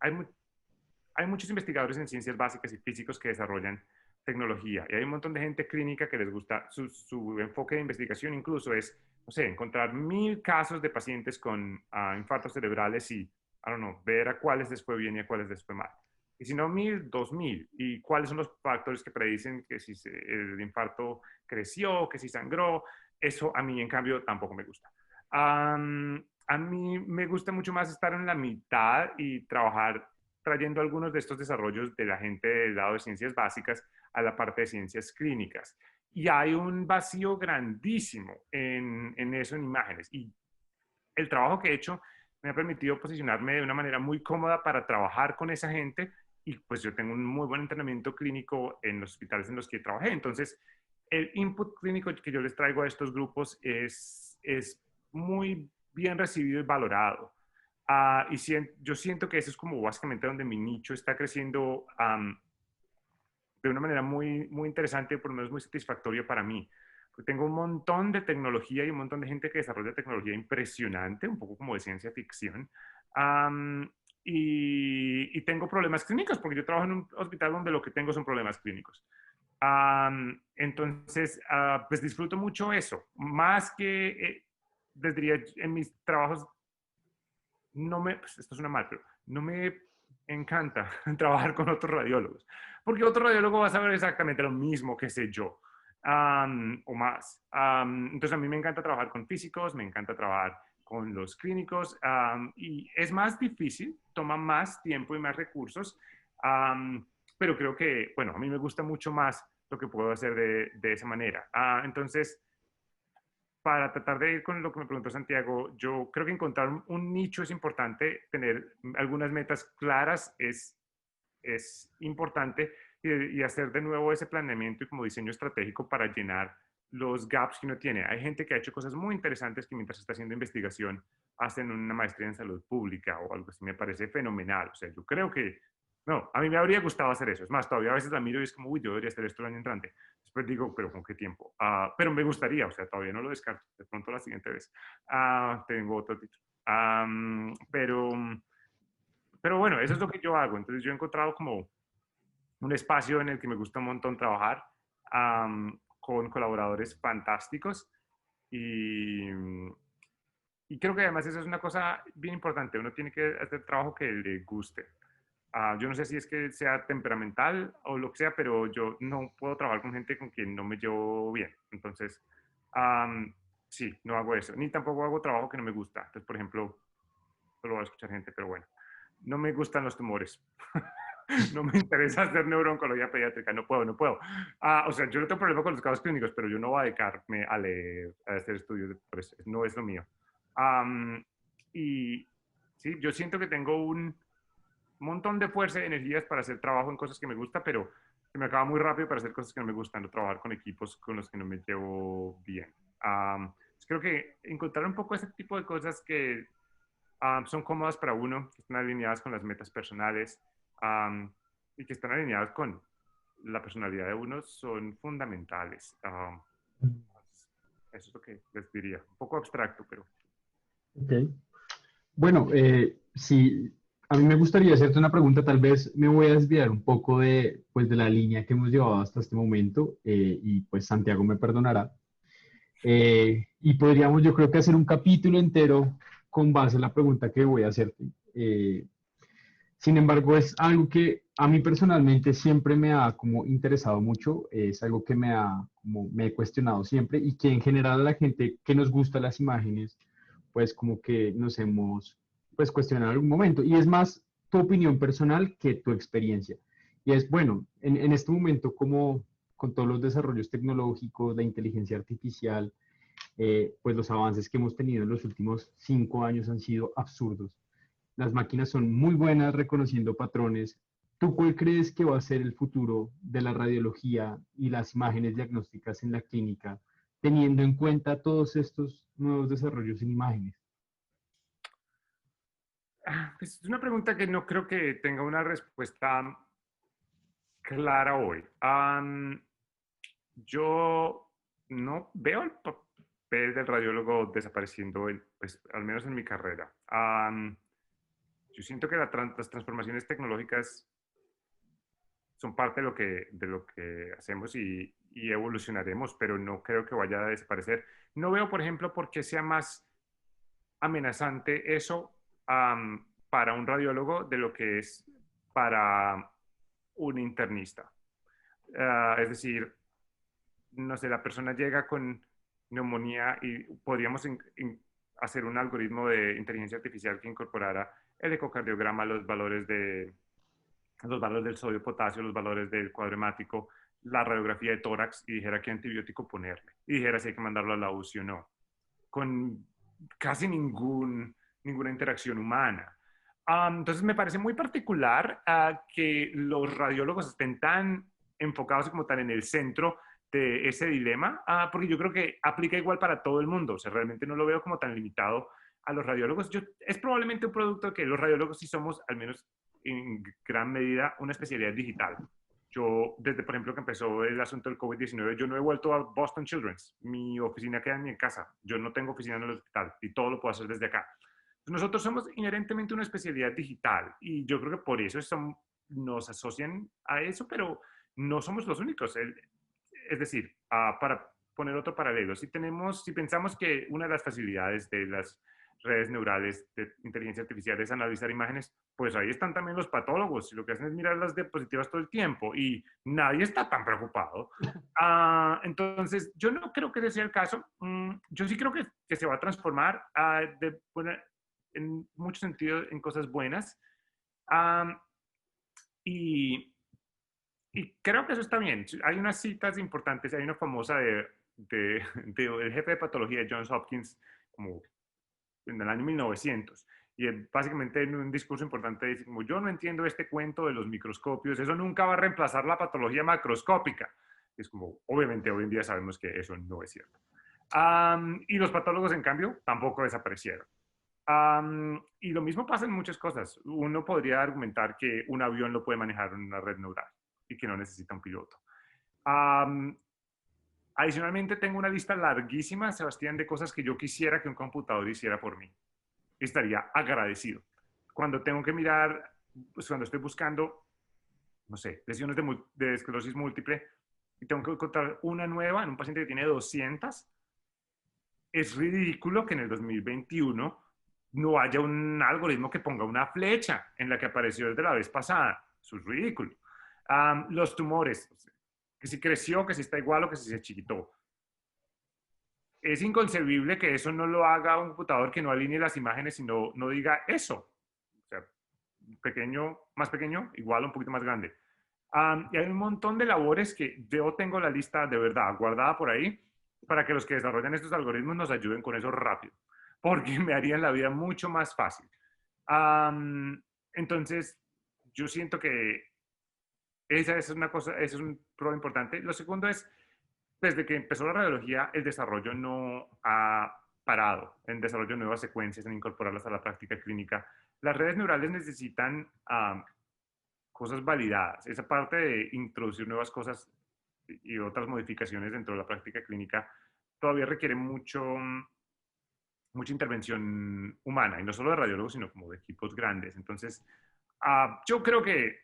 hay muchos investigadores en ciencias básicas y físicos que desarrollan tecnología y hay un montón de gente clínica que les gusta, su enfoque de investigación incluso es, no sé, encontrar 1000 casos de pacientes con infartos cerebrales y I don't know, ver a cuáles les fue bien y a cuáles les fue mal. Y si no 1000, 2000. ¿Y cuáles son los factores que predicen que si el infarto creció, que si sangró? Eso a mí, en cambio, tampoco me gusta. A mí me gusta mucho más estar en la mitad y trabajar trayendo algunos de estos desarrollos de la gente del lado de ciencias básicas a la parte de ciencias clínicas. Y hay un vacío grandísimo en eso, en imágenes. Y el trabajo que he hecho me ha permitido posicionarme de una manera muy cómoda para trabajar con esa gente y pues yo tengo un muy buen entrenamiento clínico en los hospitales en los que trabajé. Entonces, el input clínico que yo les traigo a estos grupos es muy bien recibido y valorado. Y yo siento que eso es como básicamente donde mi nicho está creciendo de una manera muy, muy interesante, por lo menos muy satisfactoria para mí. Porque tengo un montón de tecnología y un montón de gente que desarrolla tecnología impresionante, un poco como de ciencia ficción. Y tengo problemas clínicos, porque yo trabajo en un hospital donde lo que tengo son problemas clínicos. Entonces, pues disfruto mucho eso, más que, les diría, en mis trabajos, pues esto suena mal, pero no me encanta trabajar con otros radiólogos, porque otro radiólogo va a saber exactamente lo mismo que sé yo, o más. Entonces, a mí me encanta trabajar con físicos, me encanta trabajar con los clínicos, y es más difícil, toma más tiempo y más recursos, pero creo que, bueno, a mí me gusta mucho más lo que puedo hacer de esa manera. Entonces, para tratar de ir con lo que me preguntó Santiago, yo creo que encontrar un nicho es importante, tener algunas metas claras es importante y hacer de nuevo ese planeamiento y como diseño estratégico para llenar los gaps que uno tiene. Hay gente que ha hecho cosas muy interesantes que mientras está haciendo investigación hacen una maestría en salud pública o algo así, me parece fenomenal. O sea, yo creo que, no, a mí me habría gustado hacer eso. Es más, todavía a veces la miro y es como, uy, yo debería hacer esto el año entrante. Después digo, pero ¿con qué tiempo? Pero me gustaría, o sea, todavía no lo descarto. De pronto la siguiente vez tengo otro título. Pero bueno, eso es lo que yo hago. Entonces yo he encontrado como un espacio en el que me gusta un montón trabajar con colaboradores fantásticos y, y creo que además eso es una cosa bien importante. Uno tiene que hacer trabajo que le guste. Yo no sé si es que sea temperamental o lo que sea, pero yo no puedo trabajar con gente con quien no me llevo bien. Entonces, sí, no hago eso. Ni tampoco hago trabajo que no me gusta. Entonces, por ejemplo, solo voy a escuchar gente, pero bueno, no me gustan los tumores. No me interesa hacer neurooncología pediátrica, no puedo, no puedo. O sea, yo no tengo problema con los casos clínicos, pero yo no voy a dedicarme a leer, a hacer estudios de tumores, no es lo mío. Y sí, yo siento que tengo un montón de fuerza y energías para hacer trabajo en cosas que me gusta, pero se me acaba muy rápido para hacer cosas que no me gustan, o trabajar con equipos con los que no me llevo bien. Creo que encontrar un poco ese tipo de cosas que son cómodas para uno, que están alineadas con las metas personales y que están alineadas con la personalidad de uno son fundamentales. Eso es lo que les diría. Un poco abstracto, pero... Ok. Bueno, sí, a mí me gustaría hacerte una pregunta, tal vez me voy a desviar un poco de, pues, de la línea que hemos llevado hasta este momento y pues Santiago me perdonará. Y podríamos, yo creo que hacer un capítulo entero con base en la pregunta que voy a hacerte. Sin embargo, es algo que a mí personalmente siempre me ha como interesado mucho, es algo que como me he cuestionado siempre y que en general a la gente que nos gusta las imágenes, pues como que nos hemos pues cuestionado en algún momento. Y es más tu opinión personal que tu experiencia. Y es, bueno, en este momento como con todos los desarrollos tecnológicos, de inteligencia artificial, pues los avances que hemos tenido en los últimos 5 años han sido absurdos. Las máquinas son muy buenas reconociendo patrones. ¿Tú cuál crees que va a ser el futuro de la radiología y las imágenes diagnósticas en la clínica, teniendo en cuenta todos estos nuevos desarrollos en imágenes? Pues es una pregunta que no creo que tenga una respuesta clara hoy. Yo no veo el papel del radiólogo desapareciendo, pues, al menos en mi carrera. Yo siento que las transformaciones tecnológicas son parte de lo que hacemos y evolucionaremos, pero no creo que vaya a desaparecer. No veo, por ejemplo, por qué sea más amenazante eso para un radiólogo de lo que es para un internista. Es decir, no sé, la persona llega con neumonía y podríamos hacer un algoritmo de inteligencia artificial que incorporara el ecocardiograma, los valores del sodio, potasio, los valores del cuadro hemático, la radiografía de tórax y dijera qué antibiótico ponerle. Y dijera si hay que mandarlo a la UCI o no. Con casi ninguna interacción humana. Entonces me parece muy particular que los radiólogos estén tan enfocados como tan en el centro de ese dilema, porque yo creo que aplica igual para todo el mundo. O sea, realmente no lo veo como tan limitado a los radiólogos. Es probablemente un producto que los radiólogos sí somos, al menos en gran medida, una especialidad digital. Yo, desde por ejemplo que empezó el asunto del COVID-19, yo no he vuelto a Boston Children's. Mi oficina queda en mi casa. Yo no tengo oficina en el hospital y todo lo puedo hacer desde acá. Nosotros somos inherentemente una especialidad digital y yo creo que por eso nos asocian a eso, pero no somos los únicos. Es decir, para poner otro paralelo, si pensamos que una de las facilidades de las redes neurales de inteligencia artificial es analizar imágenes, pues ahí están también los patólogos y lo que hacen es mirar las diapositivas todo el tiempo y nadie está tan preocupado. Entonces, yo no creo que ese sea el caso. Yo sí creo que se va a transformar en muchos sentidos en cosas buenas. Y creo que eso está bien. Hay unas citas importantes, hay una famosa del jefe de patología de Johns Hopkins, como en el año 1900. Y básicamente en un discurso importante dice, como yo no entiendo este cuento de los microscopios, eso nunca va a reemplazar la patología macroscópica. Es como, obviamente hoy en día sabemos que eso no es cierto. Y los patólogos, en cambio, tampoco desaparecieron. Y lo mismo pasa en muchas cosas. Uno podría argumentar que un avión lo puede manejar en una red neural y que no necesita un piloto. Adicionalmente, tengo una lista larguísima, Sebastián, de cosas que yo quisiera que un computador hiciera por mí. Estaría agradecido. Cuando tengo que mirar, pues cuando estoy buscando, no sé, lesiones de esclerosis múltiple y tengo que encontrar una nueva en un paciente que tiene 200, es ridículo que en el 2021 no haya un algoritmo que ponga una flecha en la que apareció desde la vez pasada. Eso es ridículo. Los tumores, que si creció, que si está igual o que si se chiquitó. Es inconcebible que eso no lo haga un computador que no alinee las imágenes y no diga eso. O sea, más pequeño, igual un poquito más grande. Y hay un montón de labores que yo tengo la lista de verdad guardada por ahí para que los que desarrollan estos algoritmos nos ayuden con eso rápido, porque me harían la vida mucho más fácil. Entonces, yo siento que esa es una cosa, ese es un problema importante. Lo segundo es, desde que empezó la radiología, el desarrollo no ha parado en desarrollo de nuevas secuencias, en incorporarlas a la práctica clínica. Las redes neurales necesitan cosas validadas. Esa parte de introducir nuevas cosas y otras modificaciones dentro de la práctica clínica todavía requiere mucha intervención humana, y no solo de radiólogos, sino como de equipos grandes. Entonces, yo creo que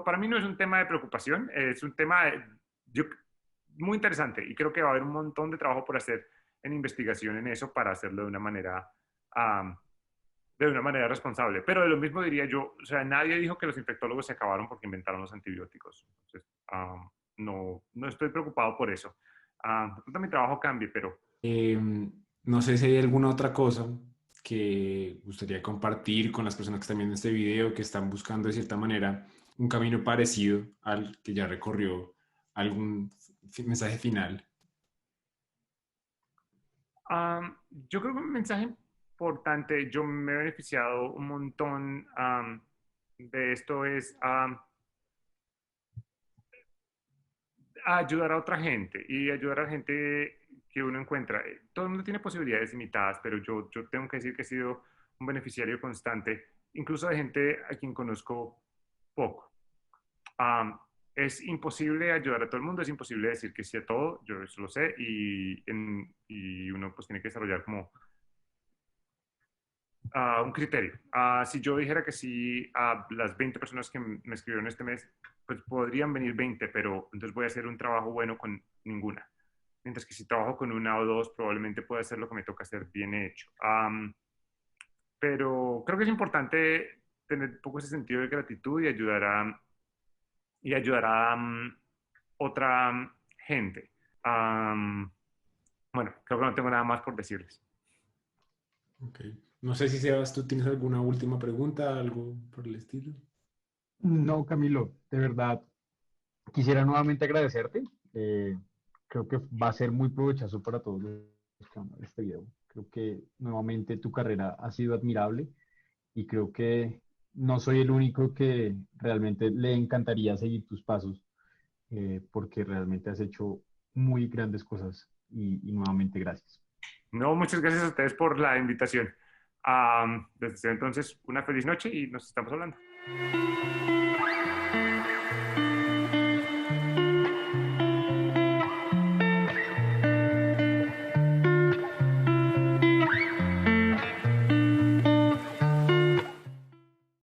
para mí no es un tema de preocupación, es un tema muy interesante y creo que va a haber un montón de trabajo por hacer en investigación en eso para hacerlo de una manera responsable. Pero de lo mismo diría yo, o sea, nadie dijo que los infectólogos se acabaron porque inventaron los antibióticos. Entonces, no estoy preocupado por eso. De pronto mi trabajo cambie, pero... No sé si hay alguna otra cosa que gustaría compartir con las personas que están viendo este video, que están buscando de cierta manera un camino parecido al que ya recorrió, algún mensaje final. Yo creo que un mensaje importante, yo me he beneficiado un montón de esto, es ayudar a otra gente y ayudar a gente que uno encuentra. Todo el mundo tiene posibilidades limitadas, pero yo tengo que decir que he sido un beneficiario constante, incluso de gente a quien conozco poco. Es imposible ayudar a todo el mundo, es imposible decir que sí a todo, yo eso lo sé, y uno pues tiene que desarrollar como un criterio. Si yo dijera que sí a las 20 personas que me escribieron este mes, pues podrían venir 20, pero entonces voy a hacer un trabajo bueno con ninguna. Mientras que si trabajo con una o dos, probablemente pueda hacer lo que me toca hacer bien hecho. Pero creo que es importante tener un poco ese sentido de gratitud y ayudar a otra gente. Bueno, creo que no tengo nada más por decirles. Ok. No sé si Sebas, tú tienes alguna última pregunta, algo por el estilo. No, Camilo, de verdad, quisiera nuevamente agradecerte. Creo que va a ser muy provechoso para todos los que van a ver este video. Creo que nuevamente tu carrera ha sido admirable y creo que no soy el único que realmente le encantaría seguir tus pasos, porque realmente has hecho muy grandes cosas y nuevamente gracias. No, muchas gracias a ustedes por la invitación. Les deseo entonces una feliz noche y nos estamos hablando.